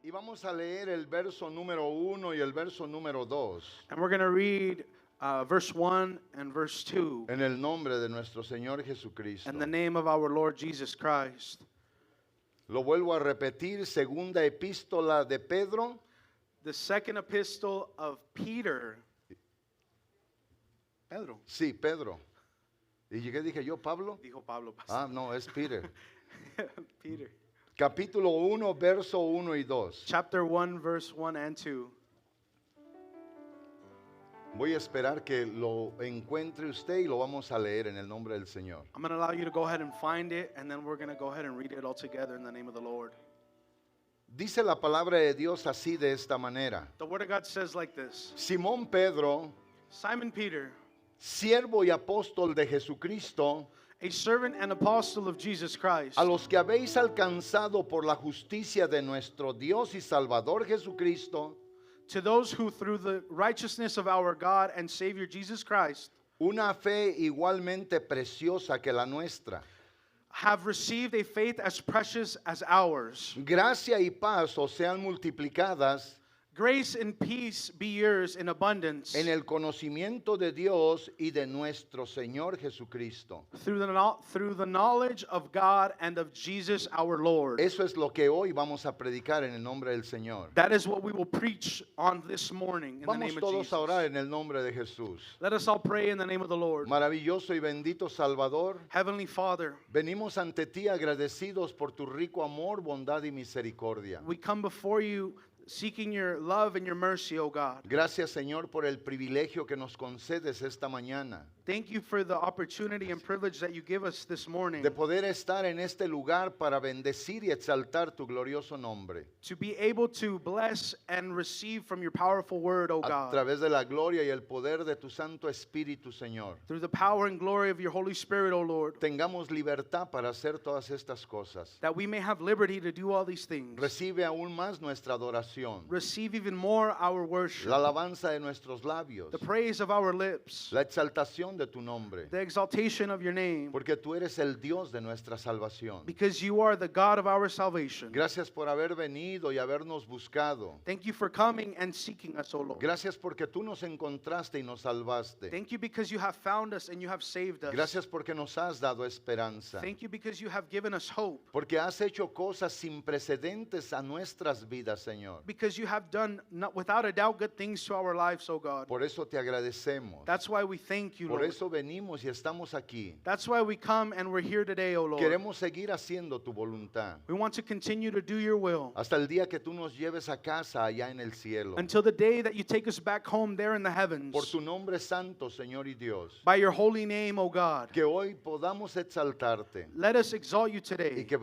Y vamos a leer el verso número 1 y el verso número 2 And we're going to read verse 1 and verse 2 en el nombre de nuestro Señor Jesucristo. in the name of our Lord Jesus Christ. Lo vuelvo a repetir, segunda epístola de Pedro, The second epistle of Peter. Pedro. sí, Pedro. ¿Y qué dije yo, Pablo? Dijo Pablo. Ah, no, es Peter. Peter. Capítulo 1, verso 1 y 2. Chapter 1, verse 1 and 2. Voy a esperar que lo encuentre usted y lo vamos a leer en el nombre del Señor. I'm going to allow you to go ahead and find it, and then we're going to go ahead and read it all together in the name of the Lord. Dice la palabra de Dios así de esta manera. The Word of God says like this. Simón Pedro, Simon Peter, siervo y apóstol de Jesucristo, a servant and apostle of Jesus Christ, a los que habéis alcanzado por la justicia de nuestro Dios y Salvador Jesucristo, to those who through the righteousness of our God and Savior Jesus Christ una fe igualmente preciosa que la nuestra. have received a faith as precious as ours. Gracia y paz os sean multiplicadas Grace and peace be yours in abundance en el conocimiento de Dios y de nuestro Señor Jesucristo. through the knowledge of God and of Jesus our Lord. Eso es lo que hoy vamos a predicar en el nombre del Señor. That is what we will preach on this morning in the Vamos name of todos Jesus. a orar en el nombre de Jesús. Let us all pray in the name of the Lord. Maravilloso y bendito Salvador, Heavenly Father, venimos ante ti agradecidos por tu rico amor, bondad y misericordia. we come before you seeking your love and your mercy, O God. Gracias, Señor, por el privilegio que nos concedes esta mañana Thank you for the opportunity and privilege that you give us this morning de poder estar en este lugar para bendecir y exaltar tu glorioso nombre to be able to bless and receive from your powerful word, O a God, través de la gloria y el poder de tu Santo Espíritu, Señor. through the power and glory of your Holy Spirit, O Lord, Tengamos libertad para hacer todas estas cosas. that we may have liberty to do all these things. Recibe aún más nuestra adoración, Receive even more our worship, la alabanza de nuestros labios, the praise of our lips, la exaltación de tu nombre, the exaltation of your name, porque tú eres el Dios de nuestra salvación. because you are the God of our salvation. Gracias por haber venido y habernos buscado. Thank you for coming and seeking us, O Lord. Gracias porque tú nos encontraste y nos salvaste. Thank you because you have found us and you have saved us. Gracias porque nos has dado esperanza. Thank you because you have given us hope. Porque has hecho cosas sin precedentes a nuestras vidas, Señor. Because you have done, without a doubt, good things to our lives, O God. Por eso te agradecemos. That's why we thank you, Por Lord. eso venimos y estamos aquí. That's why we come and we're here today, O Lord. Queremos seguir haciendo tu voluntad We want to continue to do your will hasta el día que tú nos lleves a casa allá en el cielo. until the day that you take us back home there in the Por heavens. tu nombre santo, Señor y Dios. By your holy name, O God. Que hoy podamos exaltarte Let us exalt you y today, que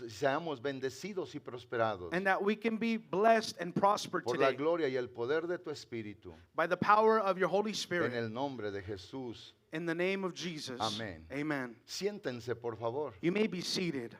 seamos bendecidos y prosperados and that we can be blessed and prospered por la today gloria y el poder de tu Espíritu. by the power of your Holy En Spirit. el nombre de Jesús. In the name of Jesus. Amén. Amen. Siéntense, por favor. You may be seated.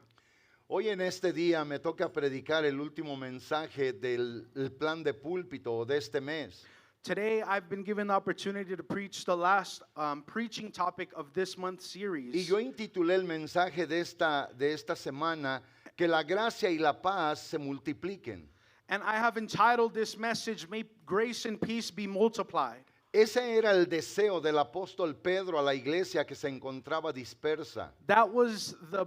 Hoy en este día me toca predicar el último mensaje del el plan de púlpito de este mes. Today, I've been given the opportunity to preach the last preaching topic of this month's Y series. yo intitulé el mensaje de esta semana, que la gracia y la paz se multipliquen. And I have entitled this message, May Grace and Peace Be Multiplied. Ese era el deseo del apóstol Pedro a la iglesia que se encontraba dispersa. That was the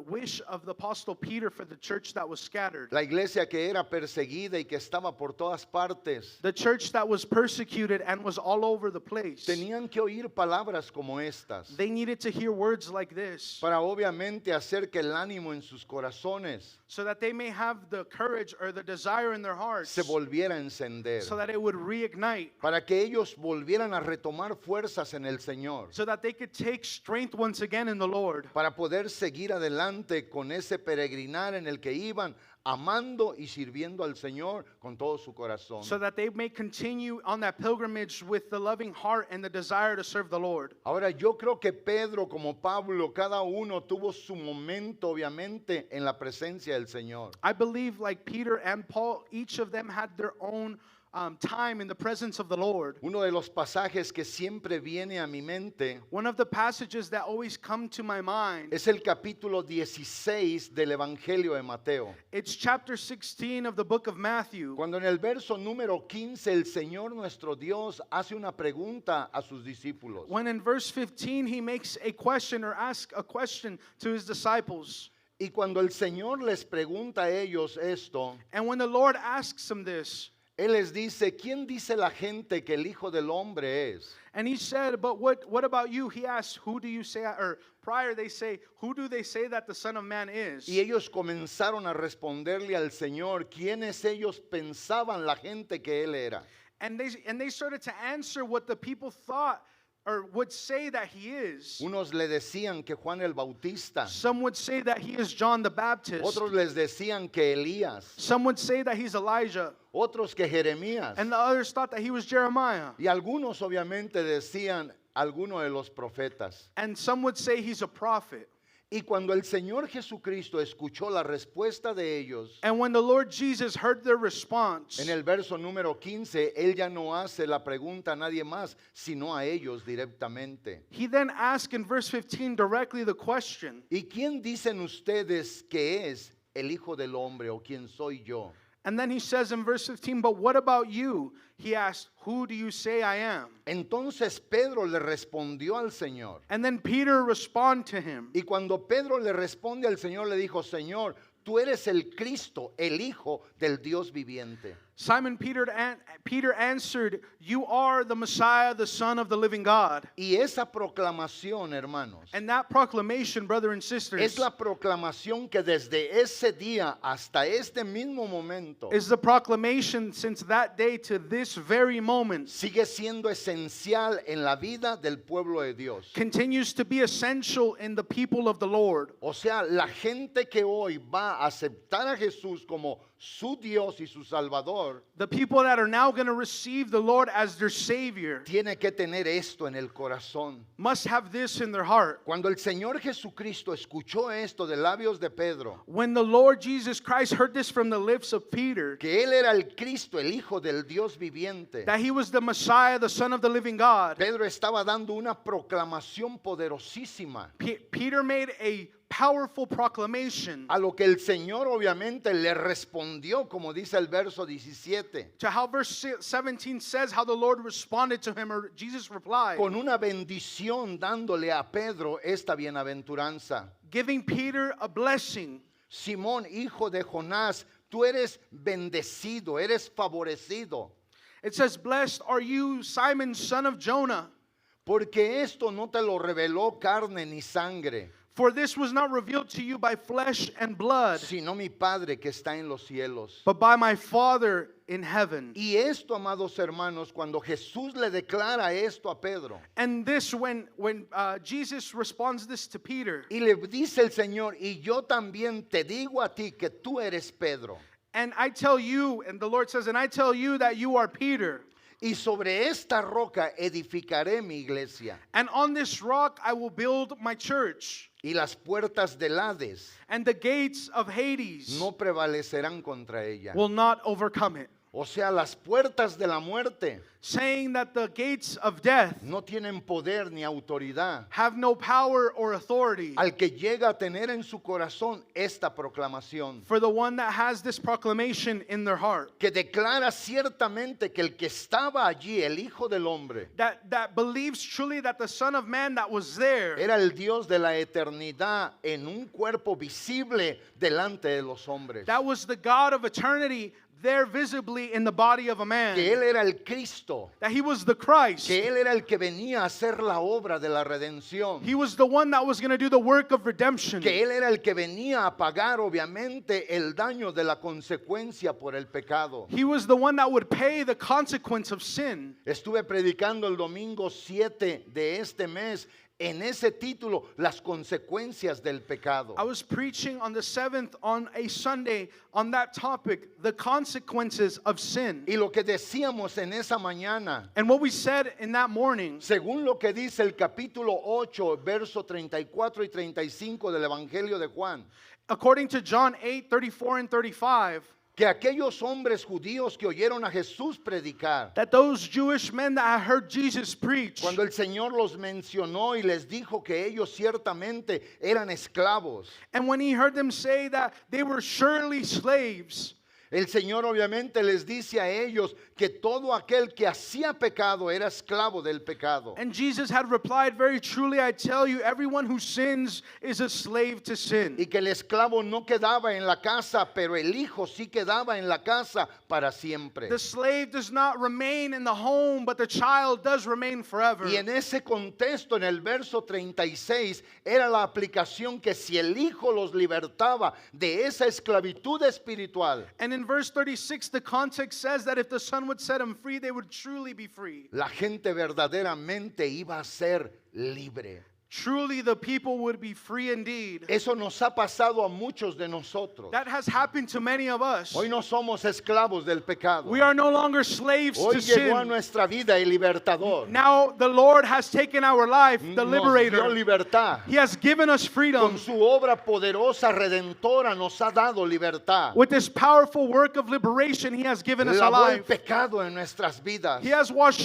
wish of the Apostle Peter for the church that was scattered. La iglesia que era perseguida y que estaba por todas partes. The church that was persecuted and was all over the place. Tenían que oír palabras como estas They needed to hear words like this para obviamente hacer que el ánimo en sus corazones so that they may have the courage or the desire in their hearts se volviera a encender. so that it would reignite, Para que ellos volvieran a retomar fuerzas en el Señor. so that they could take strength once again in the Lord, Para poder seguir adelante con ese peregrinar en el que iban amando y sirviendo al Señor con todo su corazón. so that they may continue on that pilgrimage with the loving heart and the desire to serve the Lord. Ahora yo creo que Pedro como Pablo, cada uno tuvo su momento obviamente en la presencia del Señor. I believe like Peter and Paul, each of them had their own time in the presence of the Lord. Uno de los pasajes que siempre viene a mi mente One of the passages that always come to my mind, es el capítulo 16 del Evangelio de Mateo. it's chapter 16 of the book of Matthew. Cuando en el verso número 15 el Señor nuestro Dios hace una pregunta a sus discípulos. When in verse 15 he makes a question or asks a question to his disciples. Y cuando el Señor les pregunta a ellos esto, And when the Lord asks them this, Él les dice, ¿quién dice la gente que el Hijo del Hombre es? and he said, but what about you? He asked, who do you say, or prior they say, who do they say that the Son of Man is? Y ellos comenzaron a responderle al Señor quiénes ellos pensaban la gente que Él era. And they started to answer what the people thought or would say that he is. Unos le decían que Juan el Bautista, Some would say that he is John the Baptist. otros les decían que Elías, Some would say that he's Elijah. otros que Jeremías. And the others thought that he was Jeremiah. Y algunos obviamente decían alguno de los profetas. And some would say he's a prophet. Y cuando el Señor Jesucristo escuchó la respuesta de ellos, And when the Lord Jesus heard their response, en el verso número 15, Él ya no hace la pregunta a nadie más, sino a ellos directamente. he then asked in verse 15 directly the question, ¿Y quién dicen ustedes que es el Hijo del Hombre o quién soy yo? and then he says in verse 15, but what about you? He asked, who do you say I am? Entonces Pedro le respondió al Señor. And then Peter responded to him. Y cuando Pedro le responde al Señor, le dijo, Señor, tú eres el Cristo, el Hijo del Dios viviente. Simon Peter answered, you are the Messiah, the Son of the living God. Y esa proclamación, hermanos, And that proclamation, brother and sisters, es la proclamación que desde ese día hasta este mismo momento is the proclamation since that day to this very moment sigue siendo esencial en la vida del pueblo de Dios. continues to be essential in the people of the Lord. O sea, la gente que hoy va a aceptar a Jesús como su Dios y su Salvador, The people that are now going to receive the Lord as their Savior tiene que tener esto en el corazón. must have this in their heart. Cuando el Señor Jesucristo escuchó esto de labios de Pedro, When the Lord Jesus Christ heard this from the lips of Peter, que Él era el Cristo, el Hijo del Dios viviente, that he was the Messiah, the Son of the living God, Pedro estaba dando una proclamación poderosísima, Peter made a powerful proclamation a lo que el Señor obviamente le respondió, como dice el verso 17, to how verse 17 says how the Lord responded to him, or Jesus replied, con una bendición dándole a Pedro esta bienaventuranza. giving Peter a blessing. Simón, hijo de Jonás, tú eres bendecido, eres favorecido, It says, blessed are you, Simon, son of Jonah, porque esto no te lo reveló carne ni sangre, for this was not revealed to you by flesh and blood, sino mi Padre que está en los cielos. but by my Father in heaven. Y esto, amados hermanos, cuando Jesús le declara esto a Pedro, And this, when Jesus responds this to Peter, y le dice el Señor, y yo también te digo a ti que tú eres Pedro, and I tell you, and the Lord says, and I tell you that you are Peter, y sobre esta roca edificaré mi iglesia, and on this rock I will build my church, y las puertas del Hades and the gates of Hades no prevalecerán contra ella. will not overcome it. O sea, las puertas de la muerte Saying that the gates of death no tienen poder ni autoridad have no power or authority al que llega a tener en su corazón esta proclamación, for the one that has this proclamation in their heart, que declara ciertamente que el que estaba allí, el Hijo del Hombre, that believes truly that the Son of Man that was there era el Dios de la eternidad en un cuerpo visible delante de los hombres, that was the God of eternity there visibly in the body of a man, que Él era el Cristo, that he was the Christ, que Él era el que venía a hacer la obra de la redención, he was the one that was going to do the work of redemption, que Él era el que venía a pagar obviamente el daño de la consecuencia por el pecado. he was the one that would pay the consequence of sin. Estuve predicando el domingo 7 de este mes en ese título, las consecuencias del pecado. I was preaching on the 7th on a Sunday on that topic, the consequences of sin. Y lo que decíamos en esa mañana, And what we said in that morning, según lo que dice el capítulo 8, verso 34 y 35 del Evangelio de Juan, according to John 8:34 and 35, que aquellos hombres judíos que oyeron a Jesús predicar, that those Jewish men that had heard Jesus preach, cuando el Señor los mencionó y les dijo que ellos ciertamente eran esclavos, and when he heard them say that they were surely slaves, el Señor obviamente les dice a ellos que todo aquel que hacía pecado era esclavo del pecado. and Jesus had replied, very truly I tell you, everyone who sins is a slave to sin. Y que el esclavo no quedaba en la casa, pero el hijo sí quedaba en la casa para siempre. The slave does not remain in the home, but the child does remain forever. Y en ese contexto, en el verso 36, era la aplicación que si el hijo los libertaba de esa esclavitud espiritual, And in verse 36, the context says that if the Son would set them free, they would truly be free. la gente verdaderamente iba a ser libre. Truly, the people would be free indeed. Eso nos ha pasado a muchos de nosotros. That has happened to many of us. Hoy no somos esclavos del pecado. We are no longer slaves Hoy to llegó a sin. nuestra vida el libertador. Now the Lord has taken our life, the Nos dio liberator. libertad. He has given us freedom. Con su obra poderosa redentora nos ha dado libertad. With this powerful work of liberation, He has given us a Lavó el life. pecado en nuestras vidas. He has washed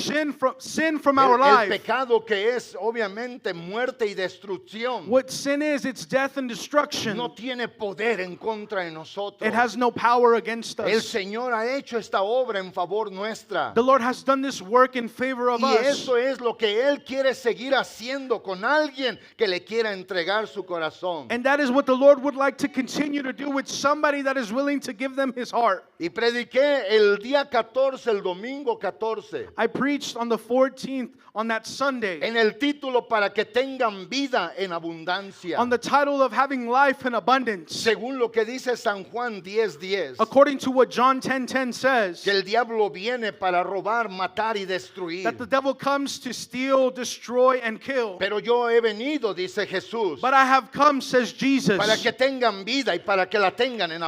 sin from our El life. pecado que es obviamente muerte y destrucción What sin is, it's death and destruction. no tiene poder en contra de nosotros. It has no power against El us. Señor ha hecho esta obra en favor nuestra. The Lord has done this work in favor of Y us. eso es lo que Él quiere seguir haciendo con alguien que le quiera entregar su corazón. And that is what the Lord would like to continue to do with somebody that is willing to give them His heart. Y prediqué el día 14, el domingo 14, I preached on the 14th, on that Sunday, en el título para que tengan vida en abundancia. on the title of having life in abundance. Según lo que dice San Juan 10:10, According to what John 10:10 says, que el diablo viene para robar, matar y destruir. that the devil comes to steal, destroy, and kill. Pero yo he venido, dice Jesús, But I have come, says Jesus, para que tengan vida y para que la tengan en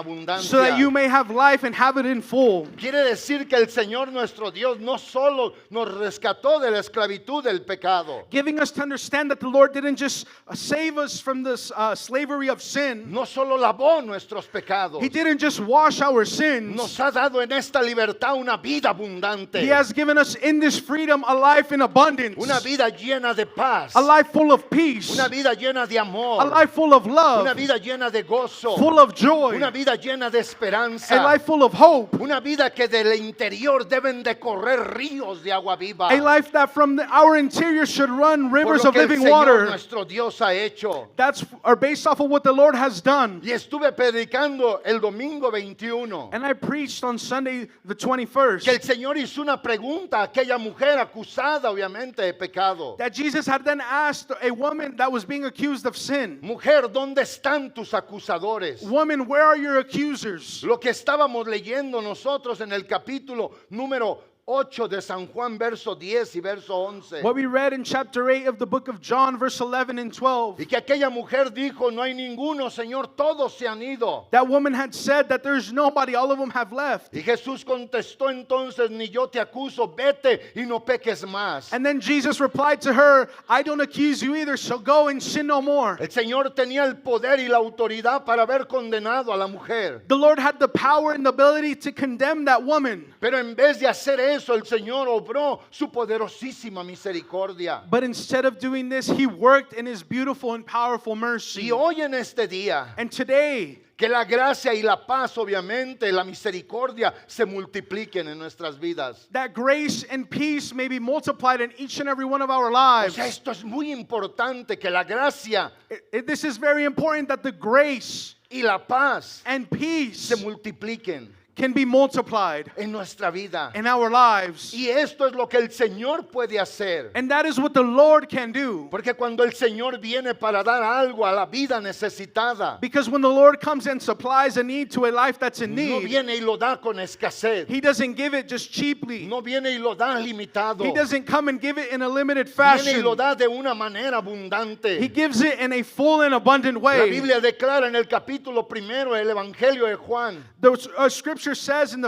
so that you abundancia. may have life and have it in full. Quiere decir que el Señor nuestro Dios no solo nos rescató de la esclavitud del pecado, Giving us to understand that the Lord didn't just save us from this slavery of sin. no solo lavó nuestros pecados, He didn't just wash our sins. nos ha dado en esta libertad una vida abundante, He has given us in this freedom a life in abundance. una vida llena de paz, A life full of peace. una vida llena de A amor, life full of una love. vida llena de gozo, Full of joy. una vida llena de A esperanza, life full of hope. una vida que del interior deben de correr ríos de agua viva. A life that from our interior should run Por rivers lo of que el living Señor water. nuestro Dios ha hecho. That's are based off of what the Lord has done. Y estuve predicando el domingo 21 And I preached on Sunday the que 21st el Señor hizo una pregunta a aquella mujer acusada obviamente de pecado. that Jesus had then asked a woman that was being accused of sin, Mujer, ¿dónde están tus acusadores? woman, where are your accusers? Lo que estábamos leyendo nosotros en el capítulo número 8 de San Juan, verso 10 y verso 11. What we read in chapter 8 of the book of John, verse 11 and 12. Y que aquella mujer dijo, no hay ninguno, Señor, todos se han ido. That woman had said that there's nobody, all of them have left. Y Jesús contestó entonces, ni yo te acuso, vete y no peques más. And then Jesus replied to her, I don't accuse you either, so go and sin no more. El Señor tenía el poder y la autoridad para haber condenado a la mujer. The Lord had the power and the ability to condemn that woman. Pero en vez de hacer eso, el Señor obró su poderosísima misericordia. But instead of doing this, He worked in His beautiful and powerful mercy. Y hoy en este día, And today, que la gracia y la paz, obviamente, la misericordia se multipliquen en nuestras vidas. that grace and peace may be multiplied in each and every one of our O lives. sea, esto es muy importante, que la gracia This is very important that the grace y la paz and peace se multipliquen can be multiplied en nuestra vida. in our lives. Y esto es lo que el Señor puede hacer. And that is what the Lord can do. Porque cuando el Señor viene para dar algo a la vida necesitada, Because when the Lord comes and supplies a need to a life that's in no need, viene y lo da con escasez. He doesn't give it just cheaply. No viene y lo da limitado. He doesn't come and give it in a limited Viene y fashion. lo da de una manera He abundante. gives it in a full and abundant La way. Biblia declara en el capítulo primero del Evangelio de Juan. The scripture says in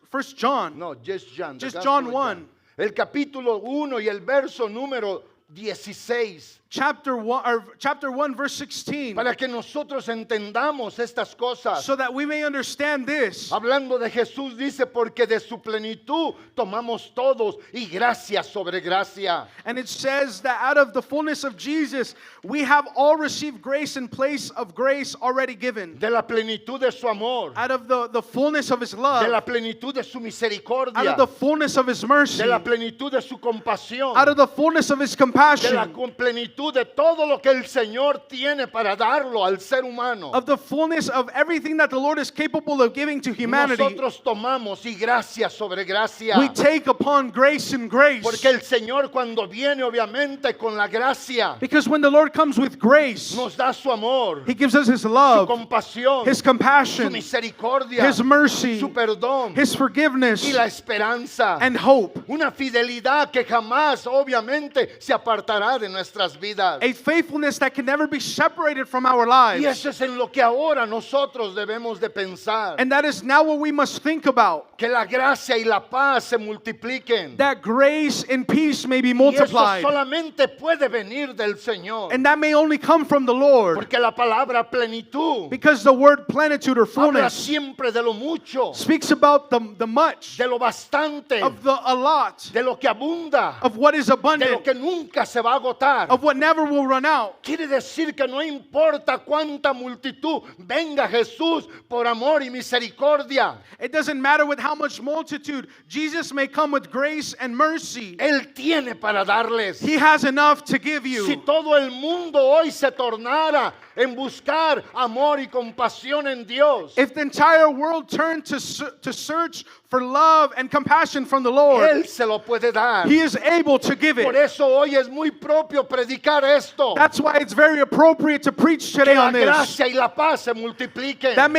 first John, No, just John. Just the John Gospel of 1. El capítulo 1 y el verso número 16. chapter 1 verse 16, Para que nosotros entendamos estas cosas. so that we may understand this. Hablando de Jesús dice, porque de su plenitud tomamos todos y gracia sobre gracia. And it says that out of the fullness of Jesus, we have all received grace in place of grace already given. De la plenitud de su amor. Out of the fullness of His De la love, plenitud de su out misericordia. of the fullness of His mercy, De la plenitud de su compasión. out of the fullness of His De la compassion, plenitud de todo lo que el Señor tiene para darlo al ser humano. of the fullness of everything that the Lord is capable of giving to humanity. Nosotros tomamos y gracia sobre gracia. We take upon grace and grace. Porque el Señor cuando viene obviamente con la gracia Because when the Lord comes with grace, nos da su amor, He gives us His su love, compasión, His su compassion, misericordia, His mercy, su perdón His forgiveness, y la esperanza. and hope. Una fidelidad que jamás obviamente se apartará de nuestras vidas. A faithfulness that can never be separated from our Y lives. eso es en lo que ahora nosotros debemos de pensar. And that is now what we must think about. Que la gracia y la paz se multipliquen. That grace and peace may be Y eso multiplied. solamente puede venir del Señor. And that may only come from the Lord. Porque la palabra plenitud Because the word plenitude or habla fullness siempre de lo mucho, speaks about the much, de lo bastante, of the a lot, de lo que abunda, of what is de lo abundant, que nunca se va a agotar. of what never will run out. Quiere decir que no importa cuánta multitud venga Jesús por amor y misericordia. It doesn't matter with how much multitude. Jesus may come with grace and mercy. Él tiene para darles. He has enough to give Si you. todo el mundo hoy se tornara en buscar amor y compasión en Dios, If the entire world turned to search for love and compassion from the Lord, Él se lo puede dar. He is able to give Por it. eso hoy es muy propio predicar esto. That's why it's very appropriate to preach Que today la on this. gracia y la paz se multipliquen. That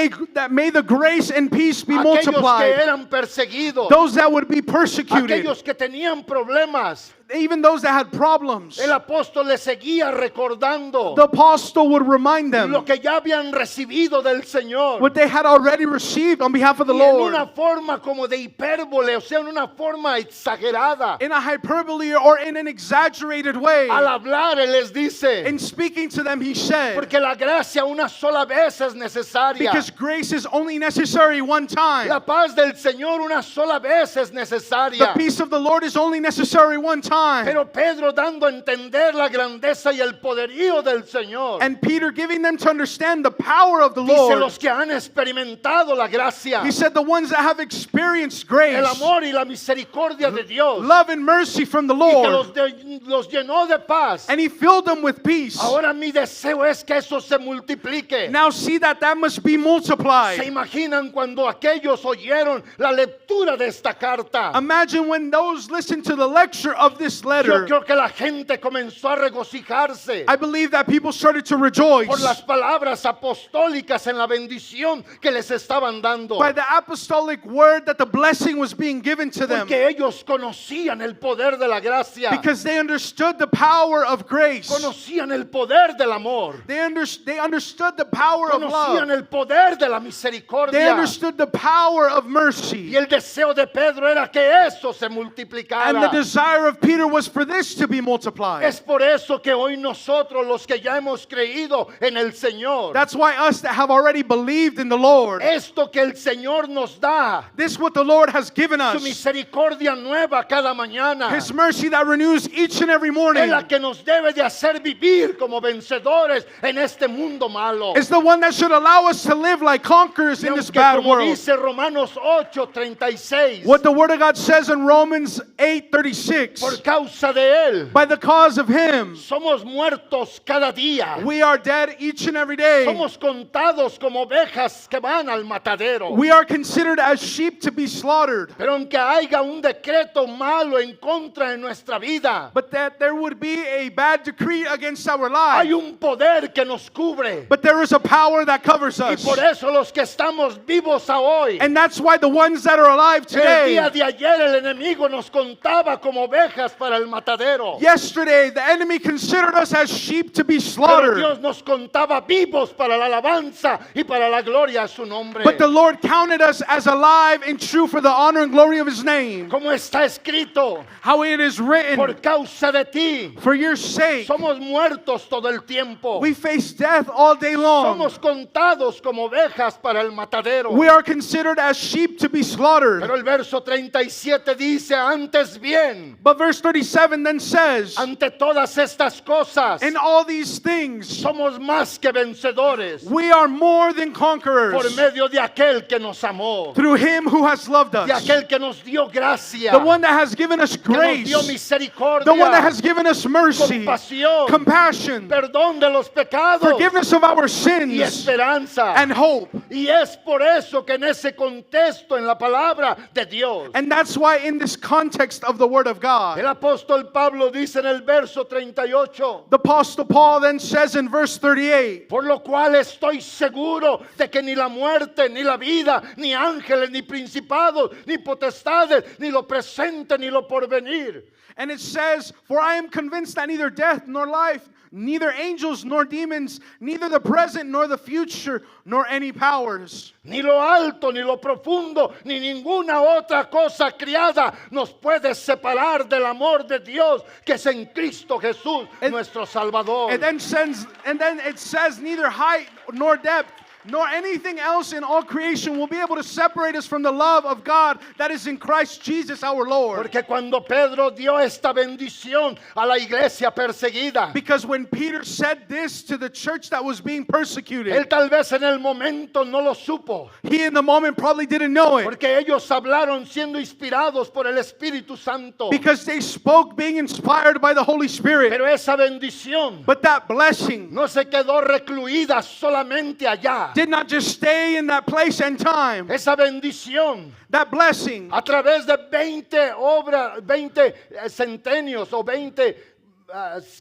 may the grace and peace be Aquellos que multiplied. eran perseguidos, Those that would be persecuted, aquellos que tenían problemas, even those that had problems, el apóstol les seguía recordando the apostle would remind them lo que ya habían recibido del Señor. what they had already received on behalf of the Y en Lord. una forma como de hipérbole, o sea, en una forma exagerada. In a hyperbole or in an exaggerated way. Al hablar, Él les dice, In speaking to them, he said, porque la gracia una sola vez es necesaria. because grace is only necessary one time. La paz del Señor una sola vez es The necesaria. peace of the Lord is only necessary one time. Pero Pedro dando a entender la grandeza y el poderío del Señor. And Peter giving them to understand the power of the Dice Lord. los que han experimentado la gracia, He said the ones that have experienced grace, el amor y la misericordia de Dios, love and mercy from the y que Lord, los llenó de paz. and he filled them with peace. Ahora mi deseo es que eso se multiplique. Now see that must be ¿Se multiplied. imaginan cuando aquellos oyeron la lectura de esta carta? Imagine when those listened to the lecture of this Yo letter. creo que la gente comenzó a regocijarse I believe that people started to por rejoice las palabras apostólicas en la bendición que les estaban dando. by the apostolic word that the blessing was being given to them, Porque ellos conocían el poder de la gracia, because they understood the power of grace. conocían el poder del amor, They understood the power of conocían love. el poder de la They misericordia. understood the power of Y mercy. el deseo de Pedro era que eso se And the multiplicara. desire of Peter was for this to be multiplied. Es por eso que hoy nosotros los que ya hemos creído en el Señor, That's why us that have already believed in the Lord, esto que el Señor nos da, this what the Lord has given su us, misericordia nueva cada mañana, His mercy that renews each and every es morning, la que nos debe de hacer vivir como vencedores en este mundo malo. is the one that should allow us to live like conquerors Y in this aunque bad como world. dice Romanos 8:36, What the Word of God says in Romans por 8:36, causa de Él by the cause of Him, somos muertos cada día. we are dead each and every day. Somos contados como ovejas que van al matadero. We are considered as sheep to be slaughtered. Pero aunque haya un decreto malo en contra de nuestra vida, But that there would be a bad decree against our hay lives. un poder que nos cubre. But there is a power that covers Y us. por eso los que estamos vivos a hoy, And that's why the ones that are alive el día today, de ayer el enemigo nos contaba como ovejas para el matadero. Yesterday, the enemy considered us as sheep to be Pero slaughtered. Dios nos contaba vivos para la alabanza y para la gloria a su nombre. But the Lord counted us as alive and true for the honor and glory of His name. Como está escrito, How it is written, por causa de ti, for your sake, somos muertos todo el tiempo. we face death all day long. Somos contados como ovejas para el matadero. We are considered as sheep to be slaughtered. Pero el verso 37 dice, antes bien, But verse 37 then says, ante todas estas cosas, in all these things, somos más que vencedores we are more than por conquerors medio de aquel que nos amó, through Him who has loved de us, aquel que nos dio gracia, the one that has given us que nos grace, dio the misericordia, one that has given us mercy, compasión, compassion, perdón de los pecados forgiveness of our y sins, esperanza. and hope. Y es por eso que en ese contexto, en la palabra de Dios, And that's why in this context of the Word of God, el apóstol Pablo dice en el verso 38, the Apostle Paul then says in verse 38, por lo cual estoy seguro de que ni la muerte, ni la vida, ni ángeles, ni principados, ni potestades, ni lo presente, ni lo porvenir, and it says, for I am convinced that neither death nor life, neither angels nor demons, neither the present nor the future, nor any powers, ni lo alto, ni lo profundo, ni ninguna otra cosa criada nos puede separar del amor de Dios que es en Cristo Jesús, nuestro Salvador. and then it says neither height nor depth nor anything else in all creation will be able to separate us from the love of God that is in Christ Jesus our Lord. Porque cuando Pedro dio esta bendición a la iglesia perseguida, Because when Peter said this to the church that was being persecuted, él tal vez en el momento no lo supo, he in the moment probably didn't know it. porque ellos hablaron siendo inspirados por el Espíritu Santo. Because they spoke being inspired by the Holy Spirit. Pero esa bendición But that blessing no se quedó recluida solamente allá. did not just stay in that place and time. Esa bendición That blessing, a través de 20 centenios o 20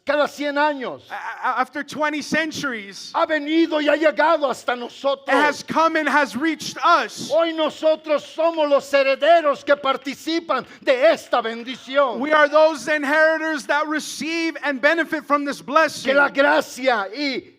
cada 100 años after 20 centuries, ha venido y ha llegado hasta it nosotros. has come and has reached us. Hoy nosotros somos los herederos que participan de esta bendición. We are those inheritors that receive and benefit from this blessing. Que la gracia y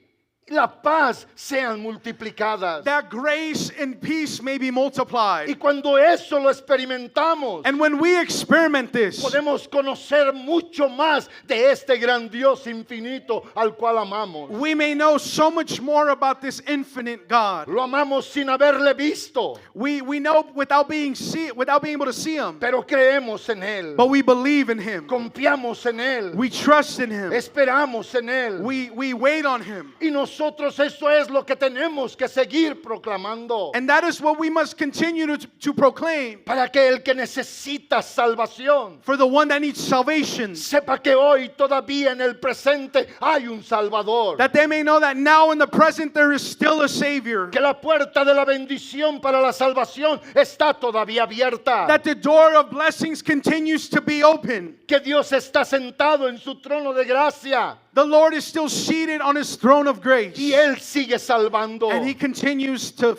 la paz sean multiplicadas. That grace and peace may be multiplied. Y cuando eso lo experimentamos, And when we experiment this, podemos conocer mucho más de este gran Dios infinito al cual amamos. we may know so much more about this infinite God. Lo amamos sin haberle visto, We know without being able to see Him, pero creemos en Él. but we believe in Him. Confiamos en Él. We trust in Him. Esperamos en Él. We wait on Him. Y nosotros eso es lo que tenemos que seguir proclamando. And that is what we must continue to proclaim. Para que el que necesita salvación For the one that needs salvation, sepa que hoy todavía en el presente hay un Salvador. that they may know that now in the present there is still a Savior. Que la puerta de la bendición para la salvación está todavía abierta. That the door of blessings continues to be open. Que Dios está sentado en su trono de gracia. The Lord is still seated on His throne of grace. Y Él sigue salvando. And He continues to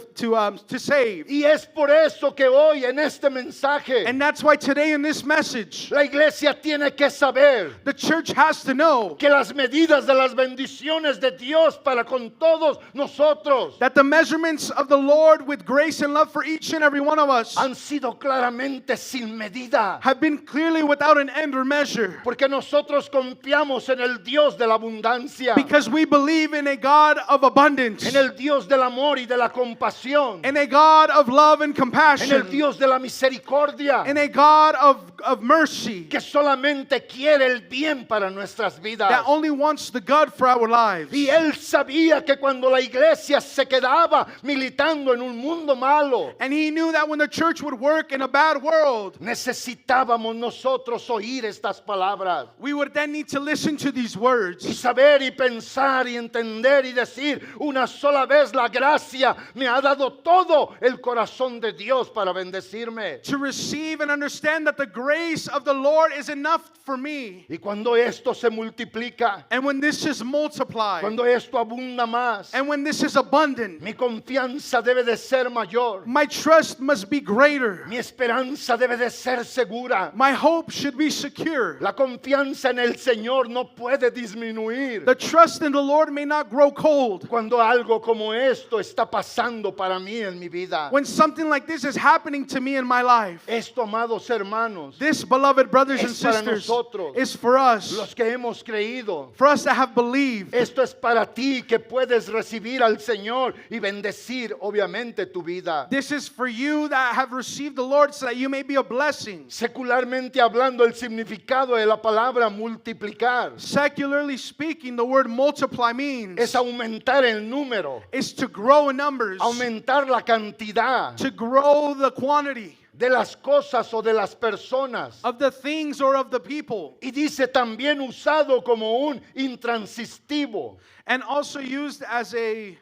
save. Y es por eso que hoy en este mensaje And that's why today in this message, la iglesia tiene que saber the church has to know que las medidas de las bendiciones de Dios para con todos nosotros that the measurements of the Lord with grace and love for each and every one of us han sido claramente sin medida. have been clearly without an end or measure. Porque nosotros confiamos en el Dios de la abundancia, Because we believe in a God of abundance, en el Dios del amor y de la compasión, in a God of love and en el compassion, Dios de la misericordia, in a God of mercy que solamente quiere el bien para nuestras vidas. that only wants the good for our lives. Y él sabía que cuando la iglesia se quedaba militando en un mundo malo, And He knew that when the church would work in a bad world, necesitábamos nosotros oír estas palabras. we would then need to listen to these words. words. Y saber y pensar y entender y decir una sola vez la gracia me ha dado todo el corazón de Dios para bendecirme. To receive and understand that the grace of the Lord is enough for me. Y cuando esto se multiplica, And when this is multiplied, cuando esto abunda más, and when this is abundant, mi confianza debe de ser mayor. my trust must be greater. Mi esperanza debe de ser segura. My hope should be secure. La confianza en el Señor no puede disminuir The trust in the Lord may not grow cold. cuando algo como esto está pasando para mí en mi vida. When something like this is happening to me in my life, Esto, amados hermanos, this, beloved brothers and es para sisters, nosotros, is for us, los que hemos creído. for us that have believed. Esto es para ti que puedes recibir al Señor y bendecir obviamente tu vida. This is for you that have received the Lord so that you may be a blessing. Secularmente hablando, el significado de la palabra multiplicar Secularly speaking, the word multiply means es aumentar el número, is to grow in numbers, aumentar la cantidad to grow the quantity de las cosas o de las personas. of the things or of the people, Y dice también usado como un intransistivo. and also used as a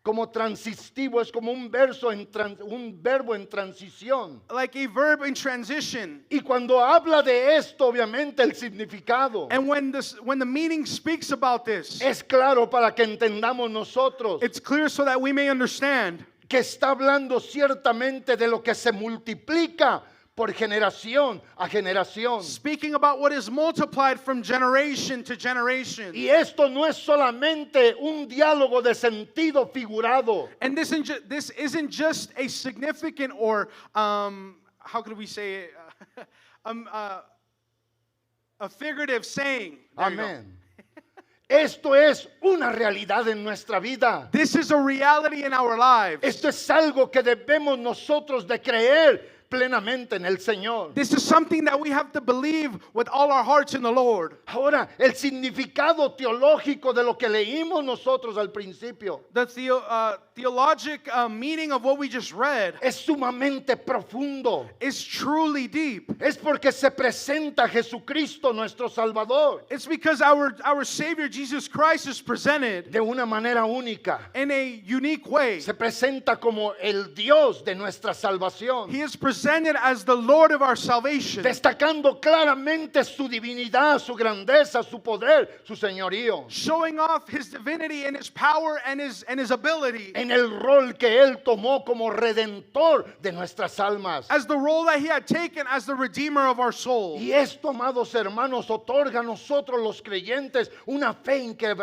Como transistivo es como un verbo en transición. like a verb in transition. Y cuando habla de esto, obviamente el significado And when the meaning speaks about this, es claro para que entendamos nosotros it's clear so that we may understand que está hablando ciertamente de lo que se multiplica por generación a generación. speaking about what is multiplied from generation to generation. Y esto no es solamente un diálogo de sentido figurado. And this isn't just a significant or how could we say it? A figurative saying. There you go. Amén. Esto es una realidad en nuestra vida. This is a reality in our lives. Esto es algo que debemos nosotros de creer plenamente en el Señor. This is something that we have to believe with all our hearts in the Lord. Ahora, el significado teológico de lo que leímos nosotros al principio The theologic meaning of what we just read es sumamente profundo. is truly deep. Es porque se presenta Jesucristo nuestro Salvador It's because our Savior Jesus Christ is presented de una manera única. in a unique way. Se presenta como el Dios de nuestra salvación, He is presented as the Lord of our salvation, destacando claramente su divinidad, su grandeza, su poder, su señorío, showing off His divinity and His power and His ability en el rol que Él tomó como redentor de nuestras almas. as the role that He had taken as the Redeemer of our soul. Y esto, amados hermanos, otorga a nosotros los creyentes una fe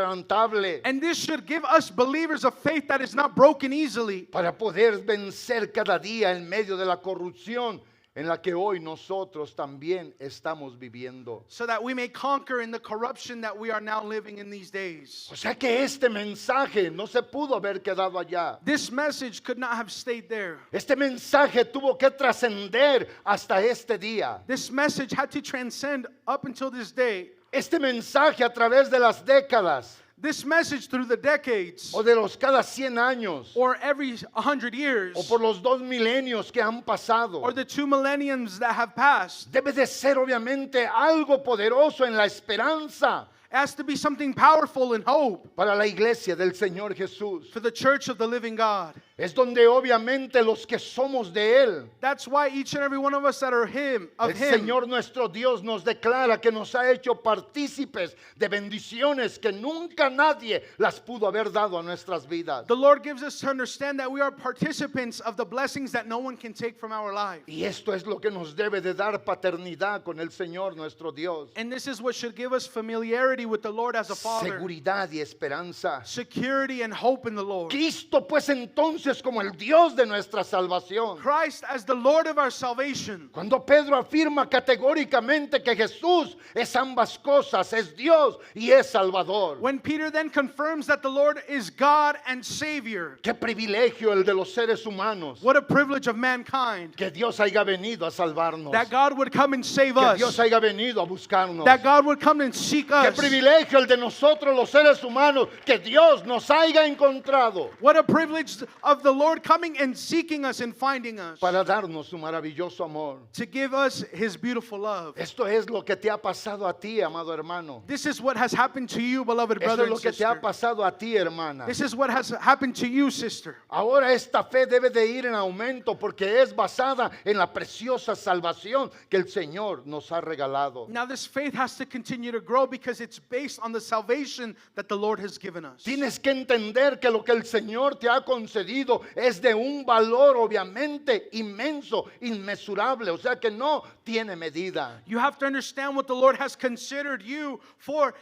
inquebrantable And this should give us believers a faith that is not broken easily, para poder vencer cada día en medio de la corrupción en la que hoy nosotros también estamos viviendo. so that we may conquer in the corruption that we are now living in these days. O sea que este mensaje no se pudo haber quedado allá. This message could not have stayed there. Este mensaje tuvo que trascender hasta este día. This message had to transcend up until this day. Este mensaje a través de las décadas This message through the decades o de los cada 100 años or every 100 years o por los 2 milenios que han pasado or the 2 millenniums that have passed debe de ser obviamente algo poderoso en la esperanza has to be something powerful in hope para la iglesia del Señor Jesús. for the church of the living God. Es donde obviamente los que somos de Él, That's why each and every one of us that are el Señor nuestro Dios nos declara que nos ha hecho partícipes de bendiciones que nunca nadie las pudo haber dado a nuestras vidas. the Lord gives us to understand that we are participants of the blessings that no one can take from our life. Y esto es lo que nos debe de dar paternidad con el Señor nuestro Dios. And this is what should give us familiarity with the Lord as a Father, Seguridad y esperanza. security and hope in the Lord. Cristo pues entonces como el Dios de nuestra salvación. Christ as the Lord of our salvation. Cuando Pedro afirma categóricamente que Jesús es ambas cosas, es Dios y es Salvador. When Peter then confirms that the Lord is God and Savior, Qué privilegio el de los seres humanos. what a privilege of mankind Que Dios haya venido a salvarnos. that God would come and save Que Dios us, haya venido a buscarnos. that God would come and seek Qué us. privilegio el de nosotros los seres humanos que Dios nos haya encontrado What a privilege of the Lord coming and seeking us and finding us para darnos su maravilloso amor. to give us His beautiful love. Esto es lo que te ha pasado a ti, amado hermano. This is what has happened to you, beloved Esto brother es lo and que te ha sister. pasado a ti, hermana. This is what has happened to you, sister. Ahora esta fe debe de ir en aumento porque es basada en la preciosa salvación que el Señor nos ha regalado. Now this faith has to continue to grow because it's based on the salvation that the Lord has given us. Tienes que entender que lo que el Señor te ha concedido es de un valor obviamente inmenso, inmesurable, o sea que no tiene medida. You have to understand what the Lord has considered you for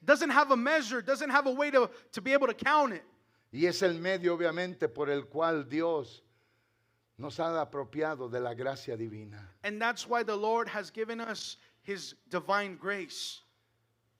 doesn't have a measure, doesn't have a way to be able to count it. Y es el medio obviamente por el cual Dios nos ha apropiado de la gracia divina. And that's why the Lord has given us His divine grace.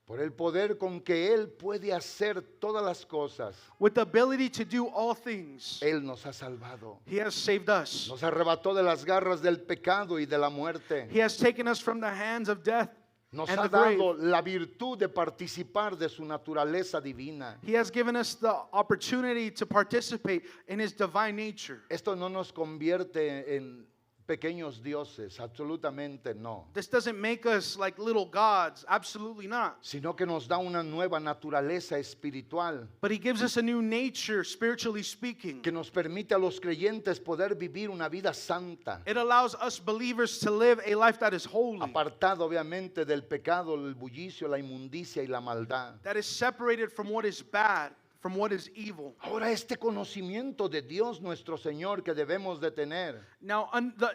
Por el poder con que Él puede hacer todas las cosas, With the ability to do all things, Él nos ha salvado. He has saved us. Nos arrebató de las garras del pecado y de la muerte. He has taken us from the hands of death Nos and ha the grave. dado la virtud de participar de su naturaleza divina. He has given us the opportunity to participate in His divine nature. Esto no nos convierte en pequeños dioses, absolutamente no. This doesn't make us like little gods, absolutely not. Sino que nos da una nueva naturaleza espiritual But He gives us a new nature, spiritually speaking. que nos permite a los creyentes poder vivir una vida santa, It allows us believers to live a life that is holy, apartado obviamente del pecado, el bullicio, la inmundicia y la maldad. that is separated from what is bad, from what is evil. Ahora este conocimiento de Dios nuestro Señor que debemos de tener Now,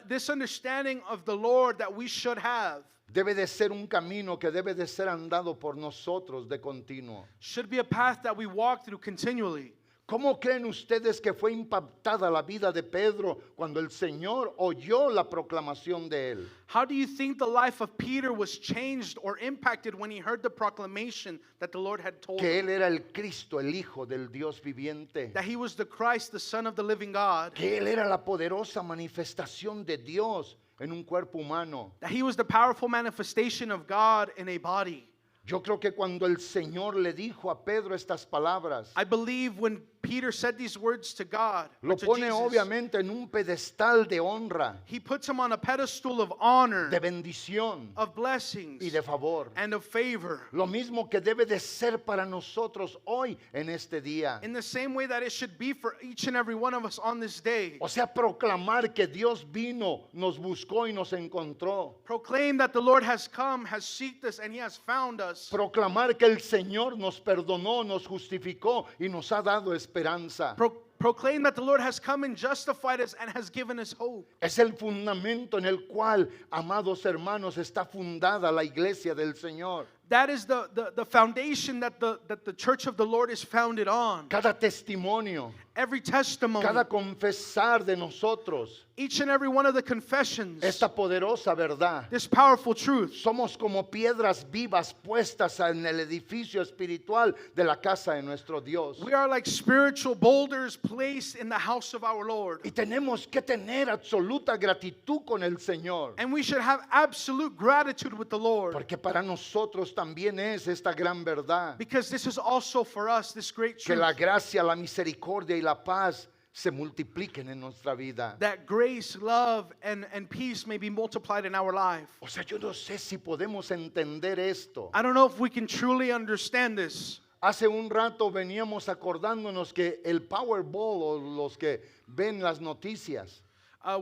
this understanding of the Lord that we should have debe de ser un camino que debe de ser andado por nosotros de continuo. should be a path that we walk through continually. ¿Cómo creen ustedes que fue impactada la vida de Pedro cuando el Señor oyó la proclamación de él? How do you think the life of Peter was changed or impacted when he heard the proclamation that the Lord had told Que him? él era el Cristo, el Hijo del Dios viviente. That he was the Christ, the Son of the living God. Que él era la poderosa manifestación de Dios en un cuerpo humano. That he was the powerful manifestation of God in a body. Yo creo que cuando el Señor le dijo a Pedro estas palabras, I believe when Peter said these words to God, or lo to pone Jesus, obviamente en un pedestal de honra, he puts him on a pedestal of honor, de bendición of blessings, y de favor. and of favor. Lo mismo que debe de ser para nosotros hoy en este día. In the same way that it should be for each and every one of us on this day. O sea, proclamar que Dios vino, nos buscó y nos encontró. Proclaim that the Lord has come, has sought us, and He has found us. Proclamar que el Señor nos perdonó, nos justificó y nos ha dado esperanza. Proclaim that the Lord has come and justified us and has given us hope. Es el fundamento en el cual, amados hermanos, está fundada la iglesia del Señor. That is the foundation that the church of the Lord is founded on. Cada testimonio, Every testimony, cada confesar de nosotros each and every one of the confessions, esta poderosa verdad. this powerful truth. Somos como piedras vivas puestas en el edificio espiritual de la casa de nuestro Dios. We are like spiritual boulders placed in the house of our Lord. Y tenemos que tener absoluta gratitud con el Señor. And we should have absolute gratitude with the Lord. Porque para nosotros también es esta gran verdad. Because this is also for us, this great Que truth. la gracia, la misericordia y la paz se multipliquen en nuestra vida. That grace, love, and peace may be multiplied in our life. O sea, yo no sé si podemos entender esto. I don't know if we can truly understand this. Hace un rato veníamos acordándonos que el Powerball, o los que ven las noticias,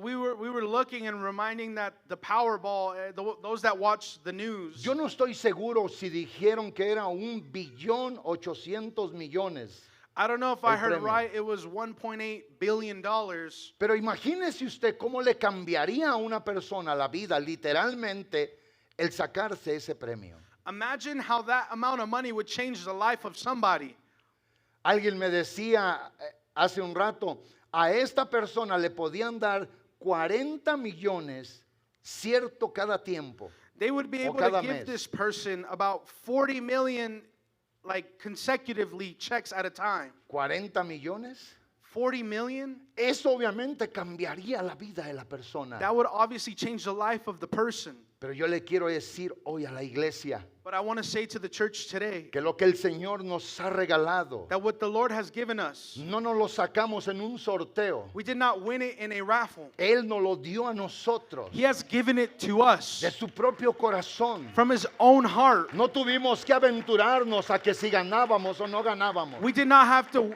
We were looking and reminding that the Powerball, those that watch the news, yo no estoy seguro si dijeron que era 1.8 billion. I don't know if I el heard it premio. right, it was $1.8 billion. Pero imagínese usted cómo le cambiaría a una persona la vida literalmente el sacarse ese premio. Imagine how that amount of money would change the life of somebody. Alguien me decía hace un rato, a esta persona le podían dar 40 millones cierto cada tiempo. They would be O able to cada give mes. this person about 40 million like consecutively checks at a time. 40 millones. 40 million? Eso obviamente cambiaría la vida de la persona. That would obviously change the life of the person. Pero yo le quiero decir hoy a la iglesia But I want to say to the church today que lo que el Señor nos ha regalado that what the Lord has given us, no nos lo sacamos en un sorteo. we did not win it in a raffle. Él nos lo dio a nosotros He has given it to us de su propio corazón. from His own heart. No tuvimos que aventurarnos a que si ganábamos o no ganábamos. We did not have to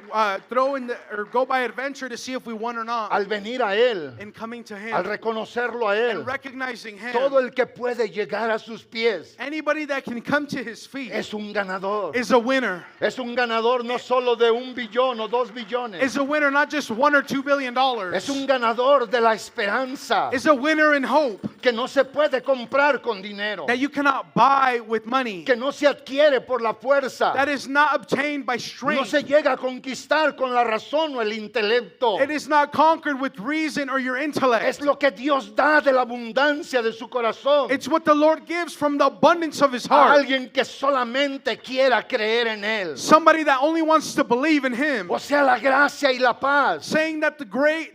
throw in or go by adventure to see if we won or not. Al venir a Él, In coming to al Him reconocerlo a Él, and recognizing Him, todo el que puede llegar a sus pies anybody that can come to His feet es un ganador. is a winner. Es un ganador no solo de 1 billón o 2 billones. Is a winner not just $1 or $2 billion. Es un ganador de la esperanza Is a winner in hope que no se puede comprar con dinero, that you cannot buy with money, que no se adquiere por la fuerza, that is not obtained by no strength. se llega a conquistar con la razón o el intelecto. It is not conquered with reason or your intellect. Es lo que Dios da de la abundancia de su corazón It's what the Lord gives from the abundance of His a heart. alguien que solamente quiera creer en Él. Somebody that only wants to believe in Him, O sea, la gracia y la paz saying that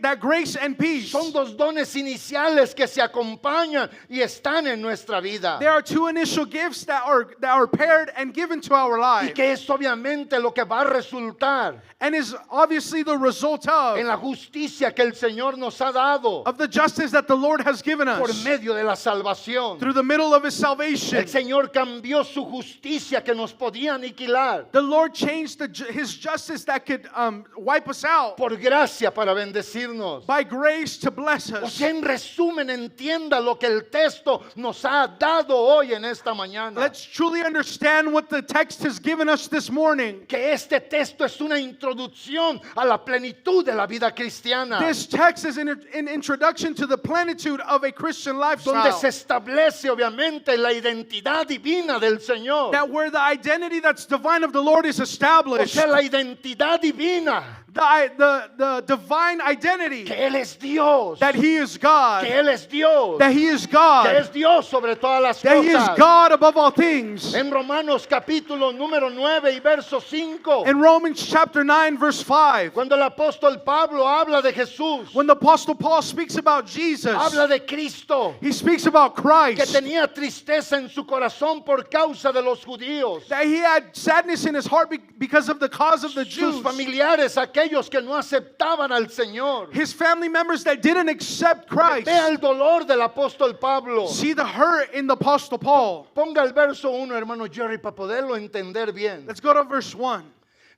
that grace and peace, son dos dones iniciales que se acompañan y están en nuestra vida. there are two initial gifts that are paired and given to our Y lives, que es obviamente lo que va a resultar and is obviously the result en la justicia que el Señor nos ha dado of the justice that the Lord has given por us medio de la salvación. through the middle of His salvation. El Señor cambió su justicia que nos podía aniquilar The Lord changed His justice that could wipe us out por gracia para bendecirnos. by grace to bless O us. sea, en resumen, entienda lo que el texto nos ha dado hoy en esta mañana. Let's truly understand what the text has given us this morning. Que este texto es una introducción a la plenitud de la vida cristiana, This text is an introduction to the plenitude of a Christian donde se lifestyle. establece obviamente la identidad divina del Señor. That where the identity that's divine of the Lord is O established. sea, la identidad divina, The divine identity que Él es Dios, that He is God. que Él es Dios, That He is que God. es Dios sobre todas las That He is cosas. God above all things. En Romanos capítulo número 9 y verso 5, In Romans chapter 9 verse 5, cuando el apóstol Pablo habla de Jesús, when the Apostle Paul speaks about Jesus, habla de Cristo, he speaks about que Christ. tenía tristeza en su corazón por causa de los judíos. That He had sadness in His heart because of the cause of the Sus Jews. familiares, aquellos que no aceptaban al Señor. His family members that didn't accept Christ. Vea el dolor del apóstol Pablo. See the hurt in the Apostle Paul. Ponga el verso 1, hermano Jerry, para poderlo entender bien. Let's go to verse 1.